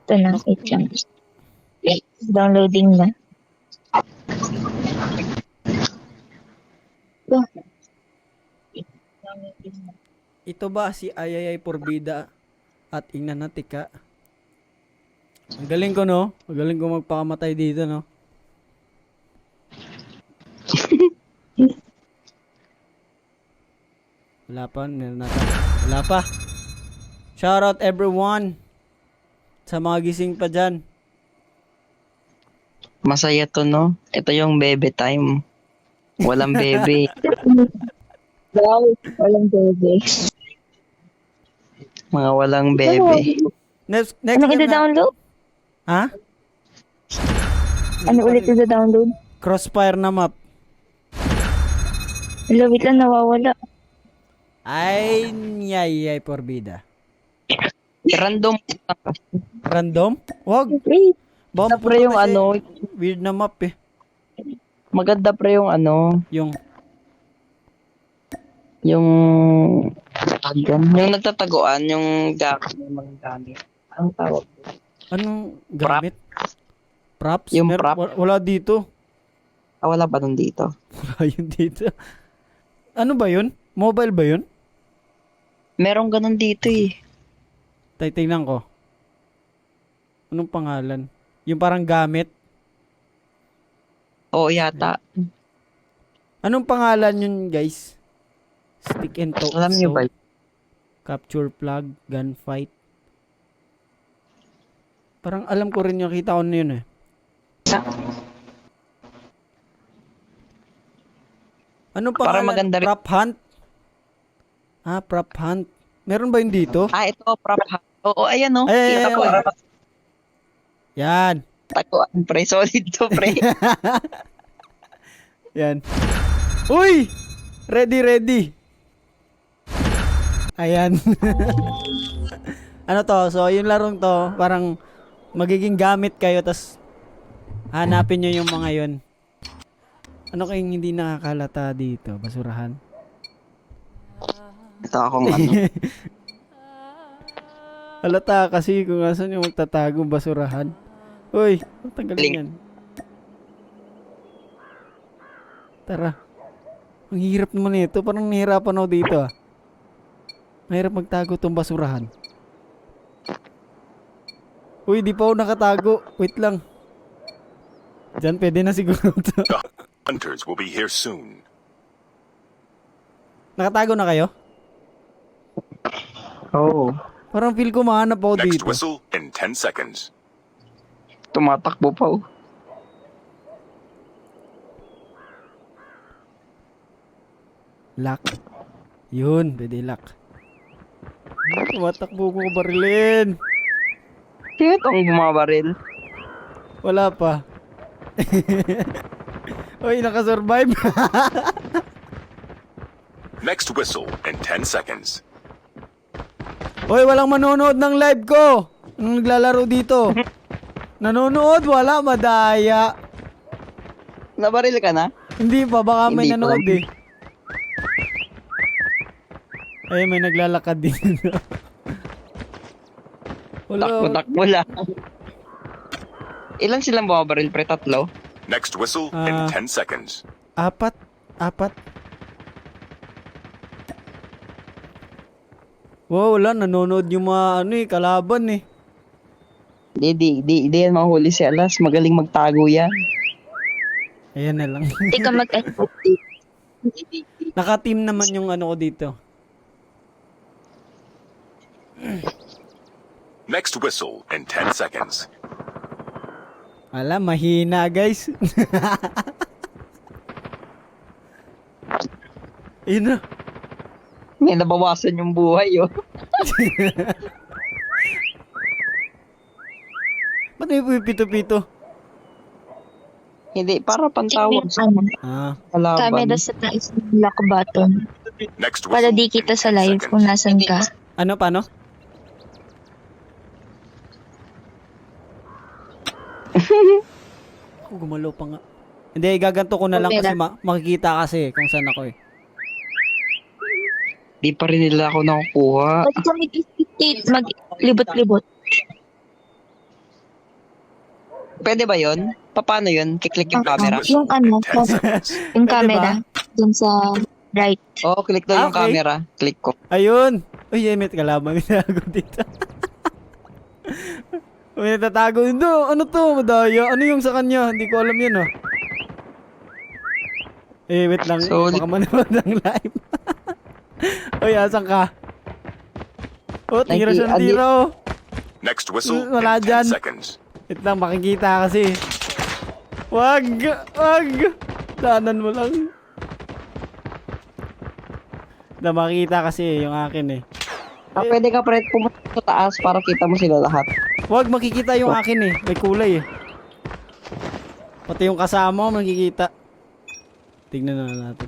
Ito na. Wait lang. Downloading na. Ito ba si Ayayay Porbida at Ingnan na Tika? Ang galing ko, no? Ang galing ko magpakamatay dito, no? Wala pa, meron natin. Wala pa. Shoutout everyone sa mga gising pa dyan. Masaya to, no? Ito yung bebe time. Walang bebe. Wow. Walang bebe. Mga walang bebe. Next Anong game na. ida-download? Ha? Ano ulit ida-download? Crossfire na map. Hello, wait lang. Nawawala. Ay, Ayayay Porbida. Random. Random? Wag. Wait. Baka Pre yung kasi weird na map eh. maganda pre yung Yung yung nagtataguan, yung gamit ng mga gamit. Anong tawag? anong gamit? Props? Yung prop. Wala dito. Wala ba nun dito? Wala yun dito. Ano ba yun? Mobile ba yun? Meron ganun dito eh. Tingnan ko. Anong pangalan? Yung parang gamit? Oo yata. Anong pangalan yun, guys? Stick and toe. Alam niyo ba? Capture plug, gunfight. Parang alam ko rin yung kita ko na yun eh. Anong pangalan? Para maganda rin. Prop hunt? Prop hunt. Meron ba yun dito? Ito, prop. Oo, ayan o. Ay, Kita ko. ay. Yan. Taguan, pre. Solid to, pre. Yan. Uy! Ready. Ayan. Ano to? So, yung larong to, parang magiging gamit kayo, tas hanapin nyo yung mga yun. Ano kayong hindi nakakalata dito? Basurahan? Ito akong Halata kasi kung asan yung magtatagong basurahan. Uy, tanggalin yan. Tara. Ang hirap naman ito. Parang nahihirapan ako dito ah. Mahirap magtago tong basurahan. Uy, di pa ako nakatago. Wait lang. Diyan pwede na siguro to. The hunters will be here soon. Nakatago na kayo? Oo. Parang feel ko mahanap ako Next dito. whistle in 10 seconds. Tumatakbo pa oh. Lock. Yun, pwede lock. Tumatakbo ko barilin. Sino itong bumabaril? Wala pa. Uy, nakasurvive. Next whistle in 10 seconds. Uy, walang manonood ng live ko. Nung naglalaro dito. Nanonood? Wala, madaya. Nabaril ka na? Hindi pa, baka may Hindi pa. nanood eh. Ay, may naglalakad din. Wala. Takbo lang. Ilan silang bumabaril pre? Tatlo? Next whistle in Ah. 10 seconds. 4. Apat. Wow, wala. Nanonood yung mga kalaban eh. Di yan mahuli si Alas. Magaling magtago yan. Ayan na lang. Hindi ka mag-effort. Naka-team naman yung ko dito. Next whistle in 10 seconds. Ala, mahina guys. Ayun na. May nabawasan yung buhay, oh. Ba't may pipito-pito? Hindi, para pantawag sa Ah, kalaban. Camera sa taas ng lock button. Next Para whistle di in kita sa 10 live kung seconds. nasan ka. paano? Ako gumalaw pa nga. Hindi, gaganto ko na lang kasi makikita kasi kung saan ako eh. Di pa rin nila ako nakukuha. Ba't ka maglibot-libot? Pwede ba yun? Paano yun? Kiklik yung camera? Yung In 10 seconds. yung Pwede camera. Dun sa right. Oo, click daw yung Okay. camera. Click ko. Ayun! Uy, may kalaban tatago dito. May tatago dito. Ano to? Madaya. Ano yung sa kanya? Hindi ko alam yun, oh. Wait lang. So, Baka manood ng live. Uy, asan ka? Oh, tira siya ng tira, oh. Next whistle Wala in 10 dyan. seconds. Wait lang, makikita kasi. Wag! Danan mo lang. Na makita kasi yung akin eh. Pwede ka pre, pumunta sa taas para kita mo sila lahat. Wag, makikita yung akin eh. May kulay eh. Pati yung kasama mo makikita. Tignan na natin.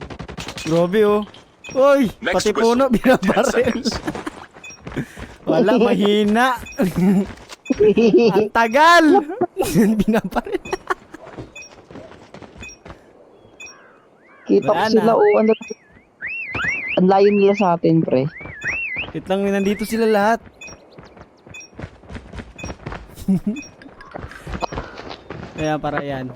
Grabe oh. Uy! Next Pati puno whistle in 10 binabaril. seconds. Wala, mahina. Ang tagal! Binabaril. Kita ko Wala sila, na. oh, ano. Ang layo nila sa atin, pre. Wait lang, nandito sila lahat. Kaya para yan.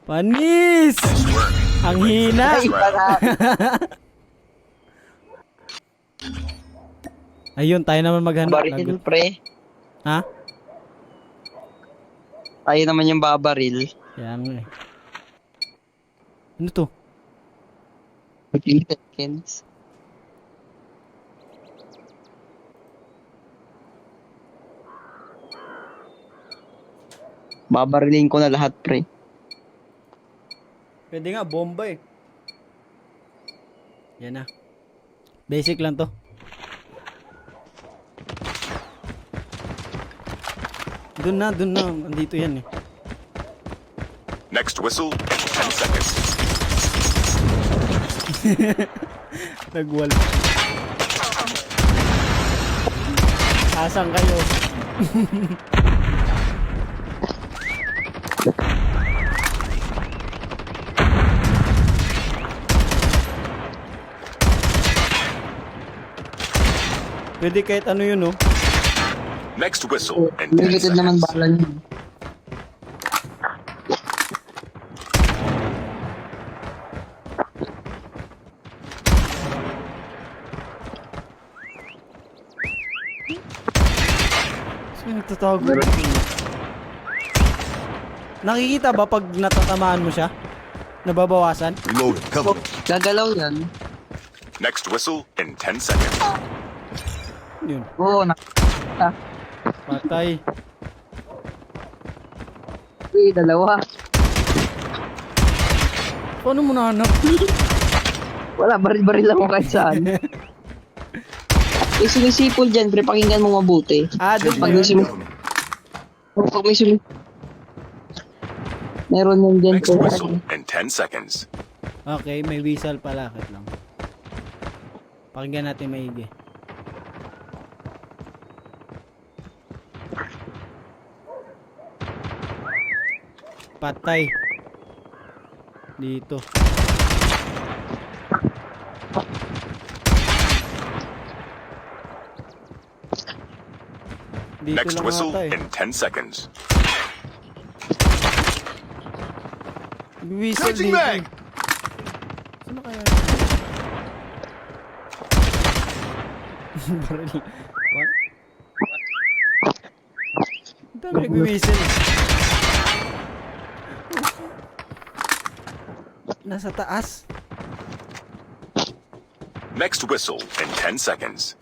Panis! Nice work. Ang hina! Ay, para. Ayun, tayo naman maghanap. Baril, pre. Ha? Tayo naman yung babaril. Kaya nga eh. Ano to? 15 seconds. Babarilin ko na lahat, pre. Pwede nga, bomba eh. Yan na. Basic lang to. Doon na. Andito yan eh. Next whistle in 10 seconds. Nagwal. Asan kayo? Pwede kahit ano yun, oh. Next whistle in 10 Limited naman seconds. bala niyo. Saan nagtatago? Nakikita ba pag natatamaan mo siya? Nababawasan? Reloading. Cover. Gagalaw yan. Next whistle in 10 seconds. Yun. Oo, Patay. dalawa. Paano mo nahanap? Wala, baril-baril lang ako kahit saan. Sinisipol dyan, pre, pakinggan mo mabuti. Doon ba Pag yun? may pag may meron yan dyan, Next pre. whistle in 10 seconds. Okay, may whistle pala. Kait lang. Pakinggan natin maigi. Patay. Dito. Dito Next lang whistle ata eh. in 10 seconds. Whistle Changing dito. mag! Saan na kaya? Baril. What? Ang dami nag-whistle. Nasa taas. Next whistle in 10 seconds.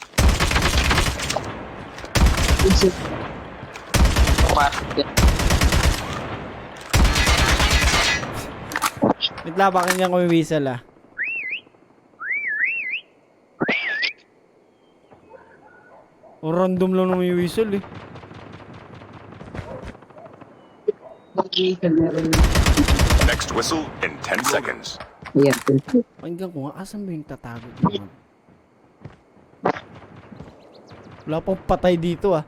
Wait lang, bakit niya kumiwisal ah? O random lang naman yung whistle eh. Next whistle in 10 seconds. Ayan. Pakinggan ko nga, asan ba yung tatago naman? Wala pang patay dito ah.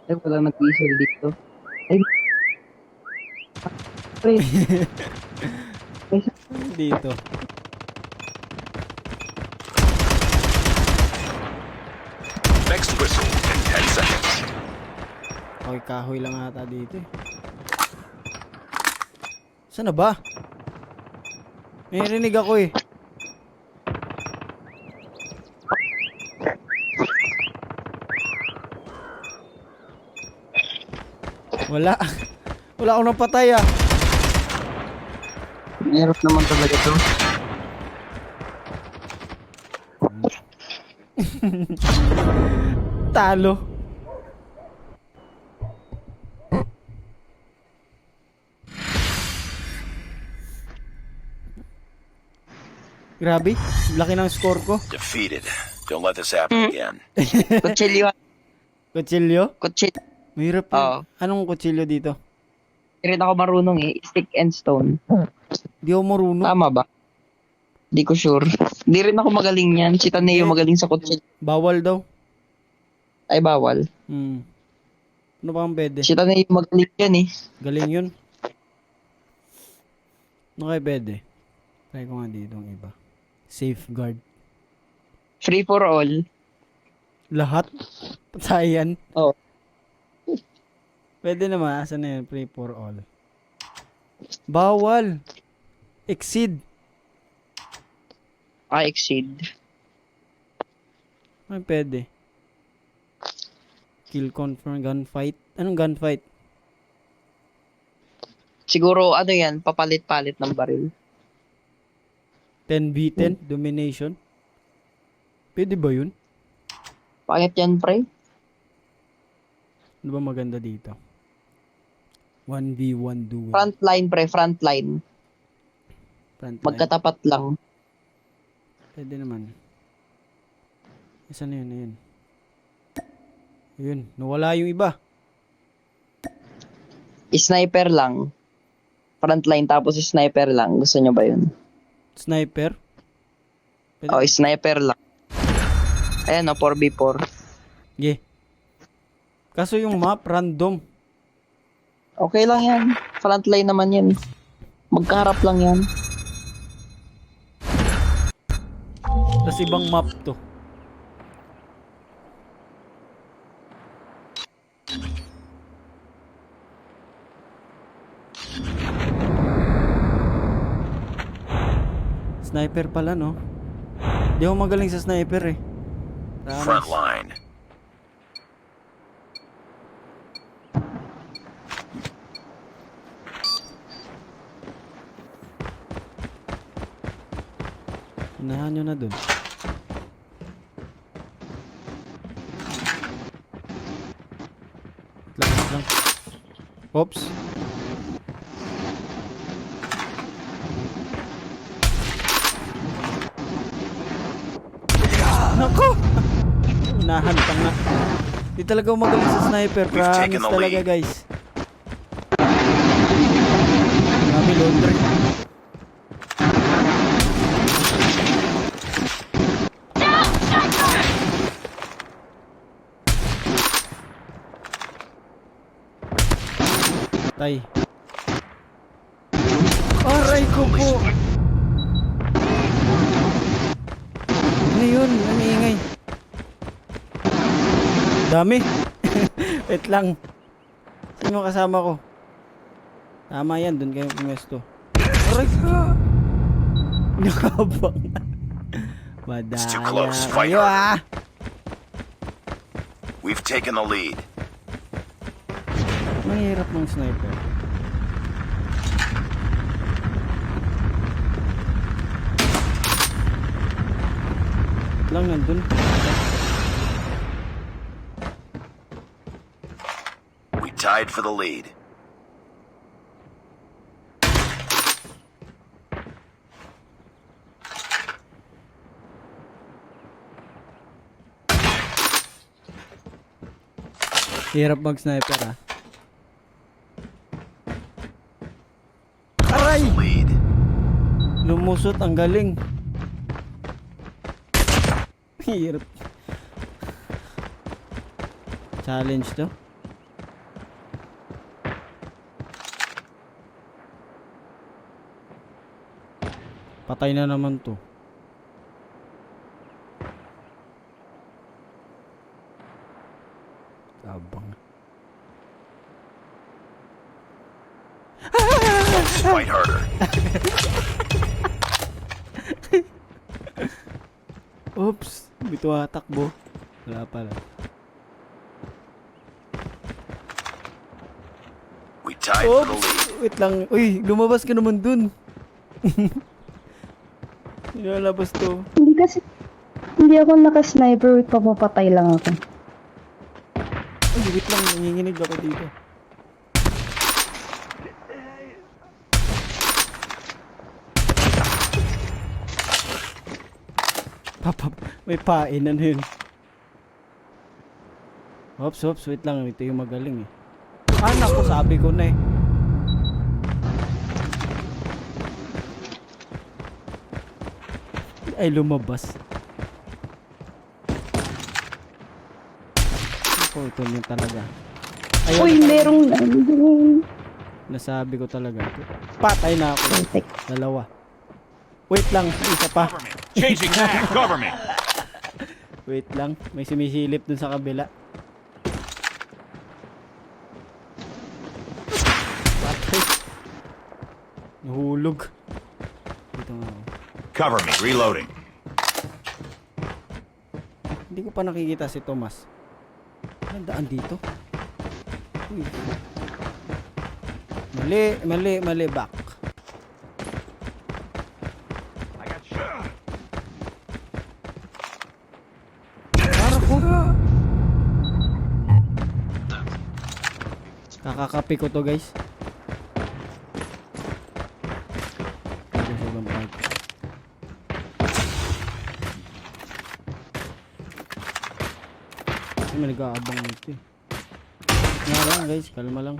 Ay, wala nag-whistle dito. Ay. Ay. Dito. Next whistle in 10 seconds. Okay, kahoy lang ata dito eh. Saan na ba? May rinig ako eh. Wala. Wala akong napatay ah. Mahirap naman talaga to. Talo. Grabe, laki ng score ko. Defeated. Don't let this happen again. Kutsilyo. Kutsilyo? Kutsilyo. Mahirap Oo. yun. Anong kutsilyo dito? Hindi rin ako marunong eh. Stick and stone. Di ako marunong. Tama ba? Di ko sure. Di rin ako magaling yan. Si Taneo magaling sa kutsilyo. Bawal daw. Ay, bawal. Ano ba ang pwede? Si Taneo magaling yan eh. Galing yun. Ano kaya pwede? Try ko nga dito ang iba. Safeguard. Free for all. Lahat? Patayan. Oo. Pwede naman. Asan na yun? Free for all. Bawal. Exceed. Exceed. Ay, pwede. Kill confirm. Gunfight. Anong gunfight? Siguro, ano yan, papalit-palit ng baril. 10v10. Domination. Pwede ba yun? Pangit yan, pre. Ano ba maganda dito? 1v1 duel. Frontline, pre. Frontline. Frontline. Magkatapat lang. Pwede naman. Isa na yun, ayun. Ayun, nawala yung iba. Sniper lang. Frontline tapos sniper lang. Gusto nyo ba yun? Sniper. Pwede. Oh, sniper lang. Ayan o, 4v4. Yeah. Kaso yung map, random. Okay lang yan. Frontline naman yan. Magkaharap lang yan. Tapos ibang map to. Sniper pala, no? Di ako magaling sa sniper eh. Promise. Frontline. Unahan nyo na dun. Wait lang. Oops. Nako! Unahan pa nga. Di talaga ako magaling sa sniper. taken Promise the talaga, lead. guys. Marami laundry. Tay. Aray ko po! Ano yun? Ano ingay? Dami. Wait lang. Sino kasama ko? Tama yan, dun kayo pumesto. Aray ka! Nakabang. It's too Madaya close. Fight kayo harder. We've taken the lead. Mahirap ng sniper. Lang nandun. We tied for the lead. Hirap mag-sniper ah. Aray! Lead. Lumusot, ang galing. Hirap. Challenge to. Patay na naman to. Abang. Fight harder. Oops, bito takbo. Wala pala. We tied for the Oops, lead. wait lang. Uy, lumabas ka naman dun. Nilalabas to. Hindi ako naka-sniper, papapatay lang ako. Ay, wait lang, nanginginig ako dito. Papa, may pain, ano yun? Oops, wait lang, ito yung magaling eh. Ah, naku, sabi ko na eh. Ay, lumabas. Ako, ito yun talaga. Ayun, Uy, merong nasabi ko talaga. Patay na ako. Perfect. Dalawa. Wait lang, isa pa. Changing mag. Cover me. Wait lang, may sumisilip dun sa kabila. Patay. Nahulog. Dito nga ako. Cover me. Reloading. Hindi ko pa nakikita si Tomas. Anong daan dito? Uy. Mali, back. Para ko. Kakakapi ko to, guys. May nag-aabang nito eh. Nga lang guys, kalma lang.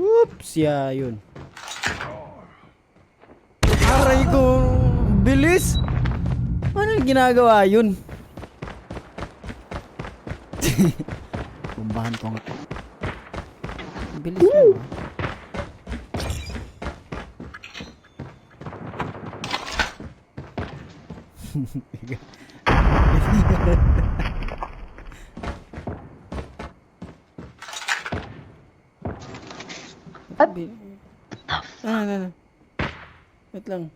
Oops, yun. Aray ko, bilis! Ano yung ginagawa yun? Bumbahan ko nga to. Bilis na ba? Ano. Wait lang.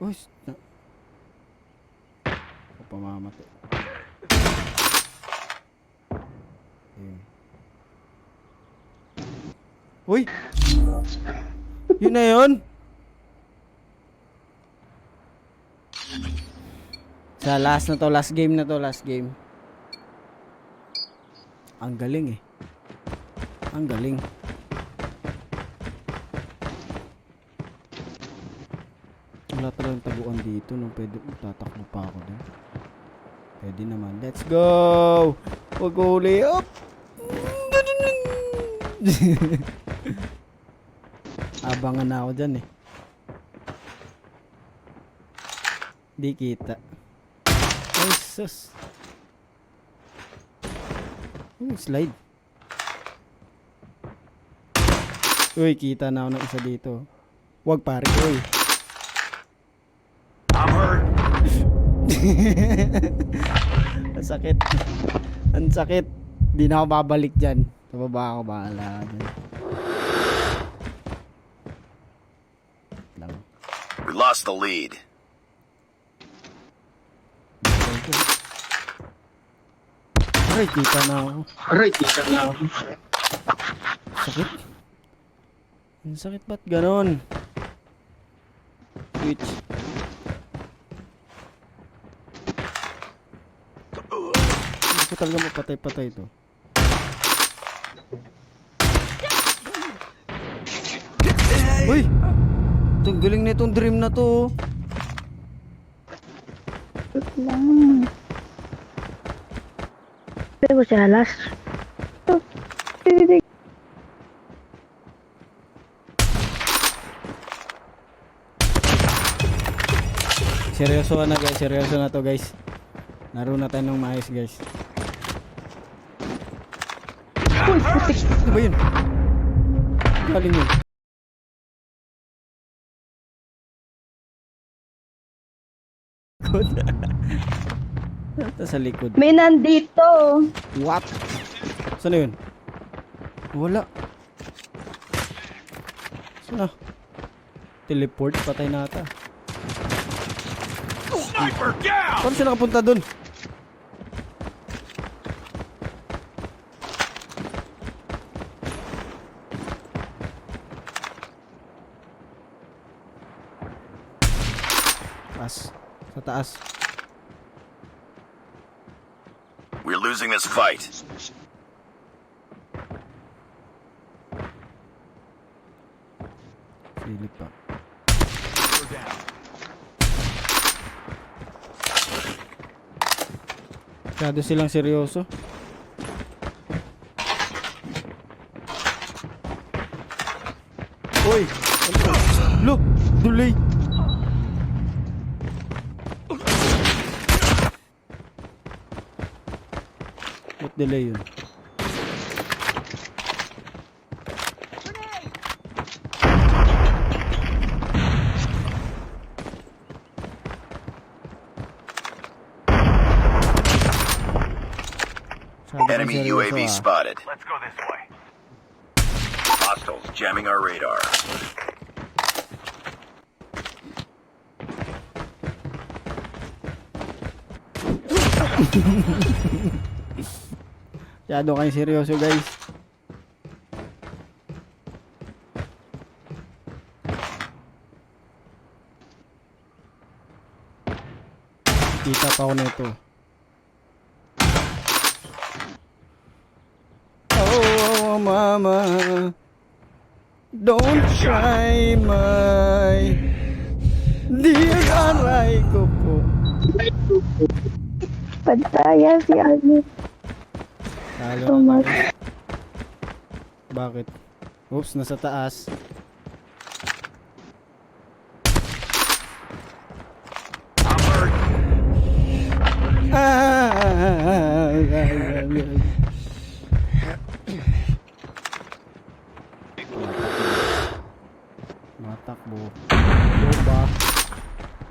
Uy, ako pamamatay. Uy! Yun na yun! Sa last game na to, last game. Ang galing eh. Ang galing. Wala talagang taguan dito, no? Pwede, tatakbo pa ako dun. Pwede naman. Let's go! Huwag ko huli. Up! Abangan na ako dyan eh. Di kita. Ay, sus. Slide. Uy, kita na ako ng isa dito. Huwag pare, uy. I'm hurt. Ang sakit. Ang sakit. Di na ako babalik dyan. Sa baba ako bahala dyan. Lang. We lost the lead. Aray, kita na ako. Aray, kita na ako. Sakit. Ang sakit ba't ganon? Switch. Hindi ko talaga mapatay-patay to. Uy! Itong galing na itong dream na to. Wait lang. Hindi ko siya alas. Hindi. Seryoso na guys, seryoso na to guys. Laro na tayo ng maayos guys. Uy, putik! Ano ba yun? Galing yun. Ito sa likod. May nandito. What? Saan na yun? Wala. Saan na? Teleport, patay na ata. Sniper down! Paano siya nakapunta dun? Taas. Sa taas. We're losing this fight. Silip pa. Masyado silang seryoso. Uy! Lo! Delay! What delay yun? Masyado kang Enemy seryoso, UAV ah. spotted. Let's go this way. Hostiles jamming our radar. Masyado kayong seryoso guys. Kita pa ako nito. Oh mama, don't try my dear aray ko po. Pantaya si Ani. Talo Thomas. na. Bakit? Oops, nasa taas. Matakbo. Bomba.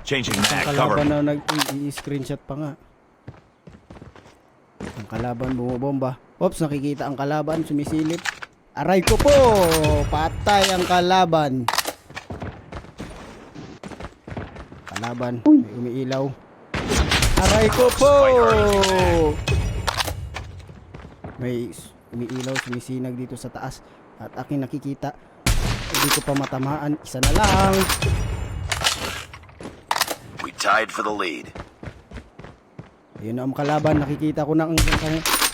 Changing Ang mag. Cover kalaban me. na nag-i-screenshot pa nga. Ang kalaban bumobomba. Oops, nakikita ang kalaban, sumisilip. Aray ko po! Patay ang kalaban. Kalaban, may umiilaw. Aray ko po! May umiilaw, sumisinag dito sa taas. At aking nakikita, hindi ko pa matamaan. Isa na lang. We tied for the lead. Ayun na ang kalaban, nakikita ko na ang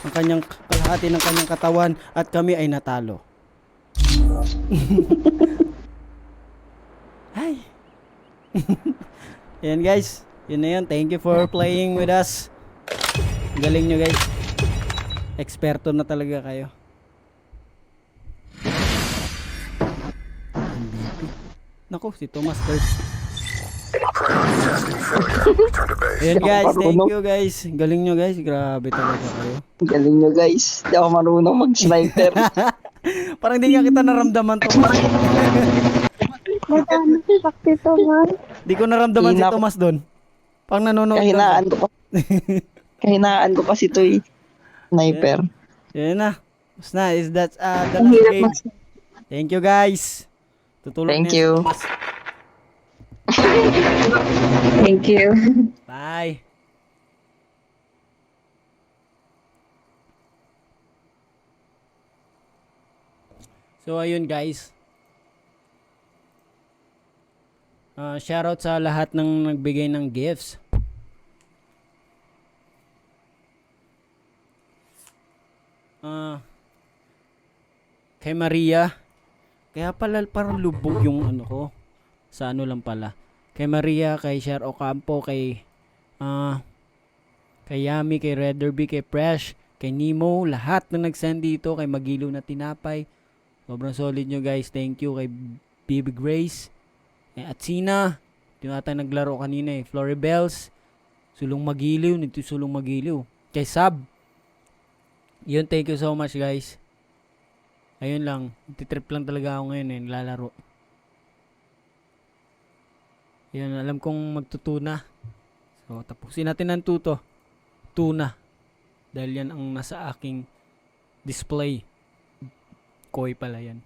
kanyang kalahati ng kanyang katawan at kami ay natalo. Hi. Yan guys, yun na yun. Thank you for playing with us. Galing nyo guys. Eksperto na talaga kayo. MVP. Naku, si Thomas third. Ayan guys, thank you guys. Galing nyo guys, grabe talaga kayo. Galing nyo guys. Di ako marunong mag-sniper. Parang hindi nga kita naramdaman to. Magkano si Bakti Thomas? Di ko naramdaman si Hina- Thomas doon. Pang nanonood Kahinaan ko pa. Kahinaan ko pa si Toy. Sniper. Yun na. Basta is that the Ang last hirap game. mag Thank you guys. Tutulog Thank na yan you. si Thomas. Thank you. Bye. So ayun guys. Shoutout sa lahat ng nagbigay ng gifts. Kay Maria. Kaya pala parang lubog yung ano ko. Sa ano lang pala. Kay Maria, kay Sher Ocampo, kay Yami, kay Red Derby, kay Fresh, kay Nemo, lahat na nag-send dito, kay Magilo na Tinapay. Sobrang solid nyo guys. Thank you kay Baby Grace, kay Atsina, yung ata naglaro kanina eh. Floribels, Sulong Magiliw, nito Sulong Magiliw. Kay Sab. Yun, thank you so much guys. Ayun lang, titrip lang talaga ako ngayon eh, nilalaro. Yun, alam kong magtutuna. So, tapusin natin ng tuto. Tuna. Dahil yan ang nasa aking display. Koi pala yan.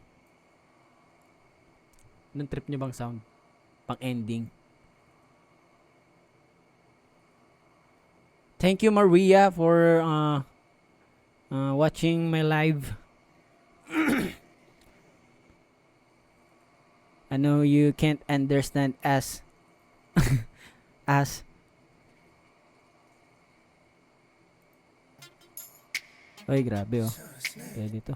Anong trip nyo bang sound? Pang ending. Thank you Maria for watching my live. I know you can't understand as Oy, grabe oh. Pwede to.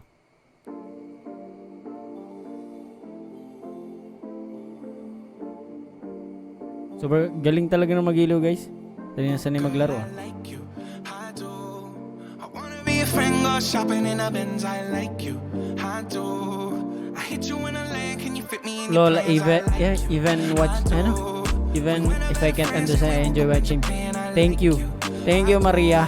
Super galing talaga ng Magilo guys. Sanay maglaro ah. Be a friend, go shopping in a Benz. I like you, I do. I hit you in a land, can you fit me in your Lola, plans? even watch, even if I can't understand, I enjoy watching. Thank you Maria.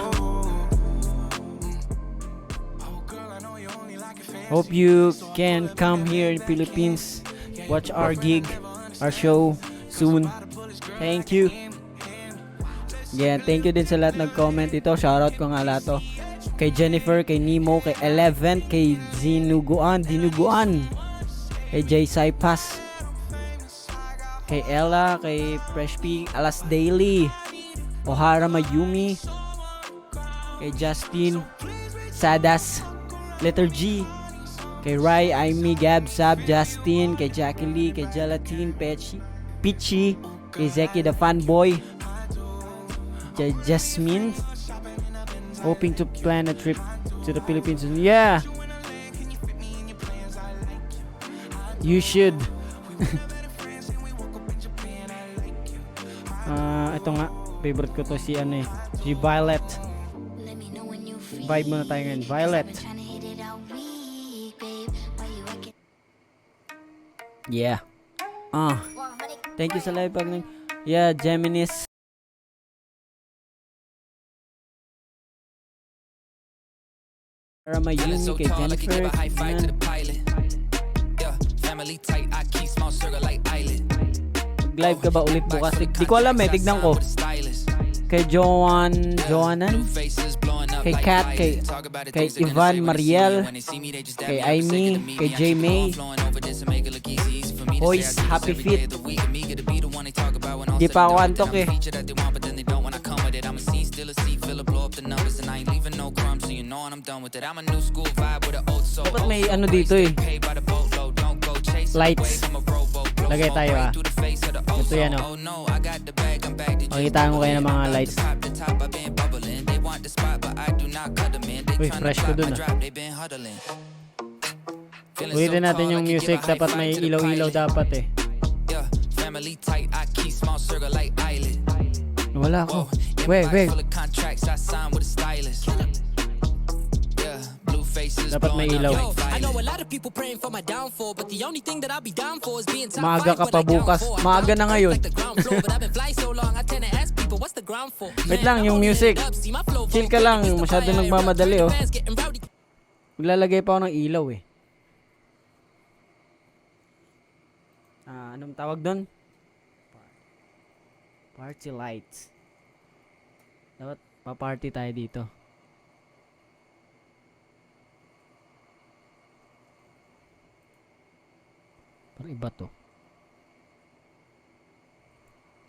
Hope you can come here in Philippines, watch our gig, our show soon. Thank you. Yeah, thank you din sa lahat nag-comment ito. Shoutout ko nga lahat to. Kay Jennifer, kay Nemo, kay Eleven, kay Dinuguan, kay Jay Saipas, kay Ella, kay Fresh P, Alas Daily, Ohara Mayumi, kay Justin, Sadas, Letter G, kay Rai, Aimee, Gab, Sab, Justin, kay Jackie Lee, kay Gelatin, Pichi, kay Zeki the Fanboy, kay Jasmine, hoping to plan a trip to the Philippines. Yeah, you should. Ito nga, favorite ko to si ano eh, si Violet. Vibe muna tayo ngayon, Violet. Yeah. Thank you sa live pag yeah, Geminis. Para Mayumi, kay Jennifer, live ka ba ulit bukas? Di ko alam eh, tignan ko. Kay Joanan, kay Kat, kay Ivan Mariel, kay Aimee, kay J May, Boys, Happy Feet. Di pa ako antok eh. Dapat may ano dito eh, lights. Lagay tayo ah. Ito yan oh. Makita mo kayo ng mga lights. Uy, fresh ko dun ah. Ulitin natin yung music. Dapat may ilaw-ilaw dapat eh. Wala ako. Wait. Dapat may ilaw. Maaga ka pa bukas. Maaga na ngayon. Wait lang, yung music. Chill ka lang. Masyado nagmamadali oh. Maglalagay pa ako ng ilaw eh. Anong tawag doon? Party lights. Dapat pa-party tayo dito. Iba to.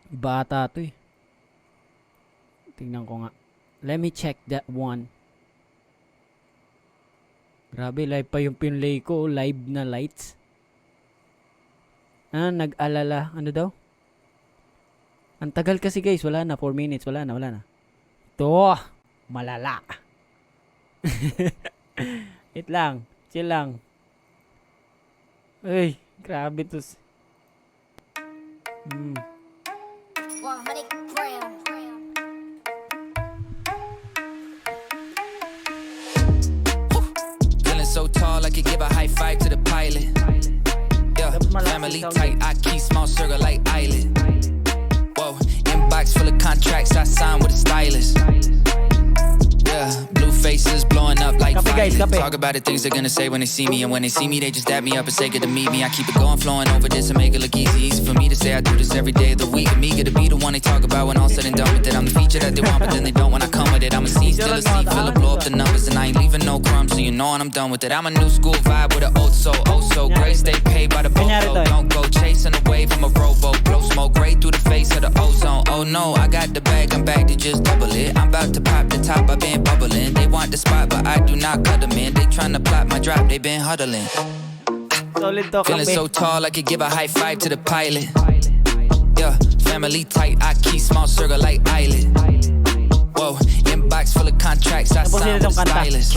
Iba ata to eh. Tingnan ko nga. Let me check that one. Grabe, live pa yung pinlay ko. Live na lights. Nag-alala. Ano daw? Ang tagal kasi guys. Wala na. 4 minutes. Wala na. Ito. Malala. Wait lang. Chill lang. Uy. Grabe to. Feeling so tall, I could give a high five to the pilot. Yeah, family tight, I keep small circle like island. Whoa, inbox full of contracts, I signed with a stylist. Yeah, blue faces blowing up like fire. Talk about the things they're gonna say when they see me, and when they see me, they just dab me up and say good to meet me. I keep it going, flowing over this and make it look easy. Easy for me to say I do this every day of the week. I'm eager to be the one they talk about when all said and done with it. I'm the feature that they want, but then they don't when I come with it. I'm a scene, still a seat, fill up, blow up the numbers, and I ain't leaving no crumbs, so you know when I'm done with it. I'm a new school vibe with an old soul, oh so great. Stay paid by the boatload, don't go chasing a wave. I'm a rowboat, blow smoke right through the face of the ozone. Oh no, I got the bag, I'm back to just double it. I'm about to pop the top, I've been bubbling. They want the spot, but I do not cut them in. They tryna plot my drop, they been huddling. Solid to, Feeling so tall, I could give a high five to the pilot. Yeah, family tight, I keep small circle like island. Whoa, inbox full of contracts, I signed with a stylist.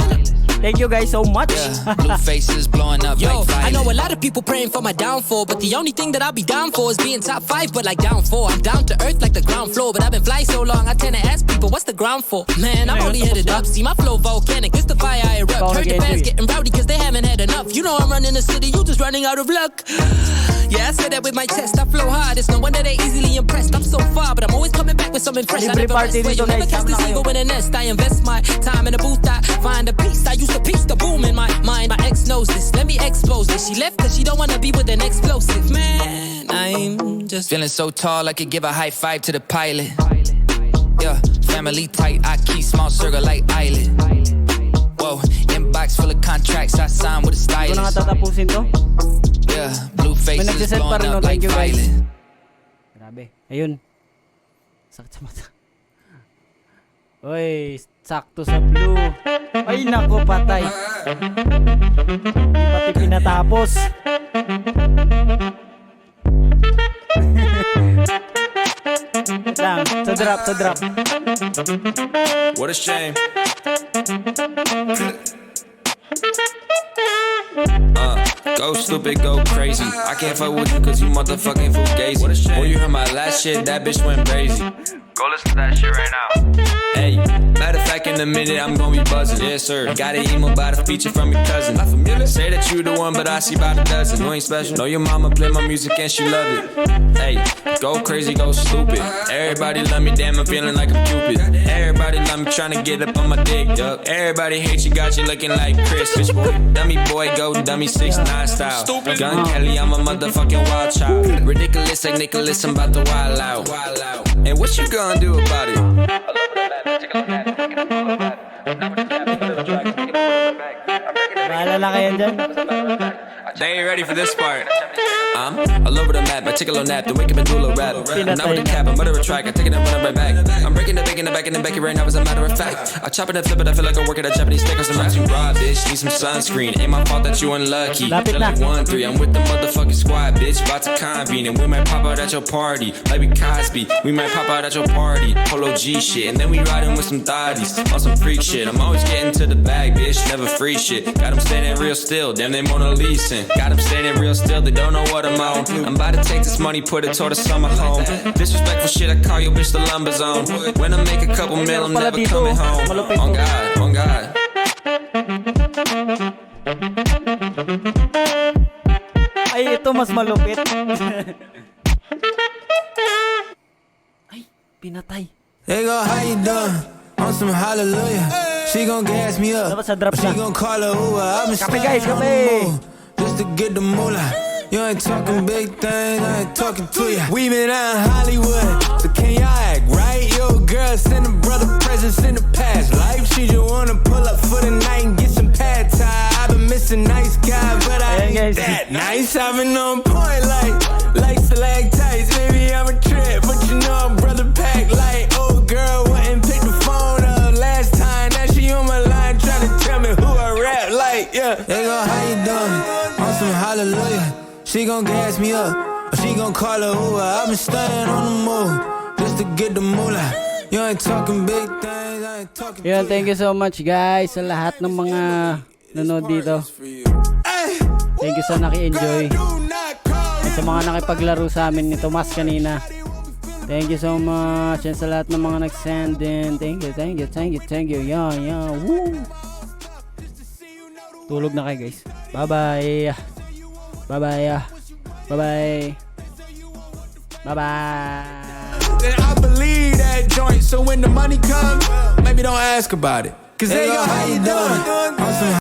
Thank you guys so much. Yeah, blue faces blowing up Yo, like violet. I know a lot of people praying for my downfall, but the only thing that I'll be down for is being top 5, but like down 4. I'm down to earth like the ground floor, but I've been flying so long, I tend to ask people, what's the ground for? Man, I'm only headed up, see my flow volcanic, it's the fire I erupt. Heard the fans getting rowdy cause they haven't had enough. You know I'm running the city, you just running out of luck. Yeah, I say that with my chest, I flow hard, it's no wonder they easily impressed. I'm so far, but I'm always coming back with something fresh. I never rest, where you never catch this ego in a nest. I invest my time in the booth, I find a piece. I used to piece the boom in my mind. My ex knows this, let me expose this. She left cause she don't wanna be with an explosive. Man, I'm just feeling so tall, I could give a high five to the pilot. Yeah, family tight, I keep small circle like island. Whoa, inbox full of contracts, I signed with a Kung stylist. nakatatapusin to. Yeah, blue faces nagsisend pa blowing rin, up no? like Thank you, guys. violet. Grabe. Ayun. Sakit sa mata. Uy, sakto sa blue. Ay, naku, patay. Di pati pinatapos. Lang, sa drop. What a shame. Go stupid, go crazy. I can't fuck with you cause you motherfucking fugazi. Boy, you heard my last shit, that bitch went crazy. Go listen to that shit right now. Hey, matter of fact, in a minute I'm gonna be buzzing. Yes, sir. Got an email about a feature from your cousin. Not familiar. Say that you the one, but I see about a dozen. You ain't special. Know your mama play my music and she love it. Hey, go crazy, go stupid. Everybody love me, damn, I'm feeling like I'm Cupid. Everybody love me, tryna get up on my dick, yup. Everybody hate you, got you looking like Chris. Bitch boy, dummy boy, go dummy 6ix9ine style. Gun Kelly, I'm a motherfucking wild child. Ridiculous like Nicholas, I'm about to wild out. And what you gonna do about it? Bahala lang kayo dyan. They ain't ready for this part. I'm all over the map, I take a little nap, then wake up and do a little rap. I'm not with the cap, I'm murder a track, I take it and run it right back. I'm breaking the back in the back and the back right now as a matter of fact. I chop it and flip it, I feel like I work at a Japanese steak cause I'm not too raw, bitch. Need some sunscreen, ain't my fault that you unlucky. Lapit Feel like na. 1-3, I'm with the motherfucking squad, bitch. About to convene, and we might pop out at your party. Like we Cosby, we might pop out at your party. Polo G shit, and then we riding with some thotties on some freak shit. I'm always getting to the bag, bitch, never free shit. Got them standing real still, damn they Mona Lisa. Got them standing real still, they don't know what I'm on. I'm about to take this money, put it toward the summer home. Disrespectful shit, I call your bitch the lumber zone. When I make a couple mil, I'm never coming home. On God, on God. Ay, ito mas malupit. Ay, pinatay. They go, how you doing? On some hallelujah. She gon' gas me up. Dapat sa drop She na. gon' call her Uber. I've been Kape guys, staying on kape. the move just to get the moolah. You ain't talking big things, I ain't talking to ya. We been out in Hollywood, so can y'all act right? Yo, girl, send a brother presents in the past life. She just wanna pull up for the night and get some pad thai. I've been missing nice guy, but I Ayan, ain't guys. that nice. Ice having on point like stalactites. Maybe I'm a trip, but you know I'm brother pack like. Oh girl wouldn't pick the phone up last time. Now she on my line trying to tell me who I rap like. Yeah. They go, how you doing? On some hallelujah. She gon' gas me up, or she gon' call her Uber. I've been staying on the move just to get the moolah. You ain't talking big things, I ain't talking. Yun, thank you so much guys sa lahat ng mga nanood dito. Thank you sa naki-enjoy. At sa mga nakipaglaro sa amin ni Tomas kanina. Thank you so much. And sa lahat ng mga nag-send din. Thank you. Yeah. Woo! Tulog na kayo guys. Bye-bye. Then I believe that joint, so when the money comes, maybe don't ask about it. Cause they go, how you doing? On some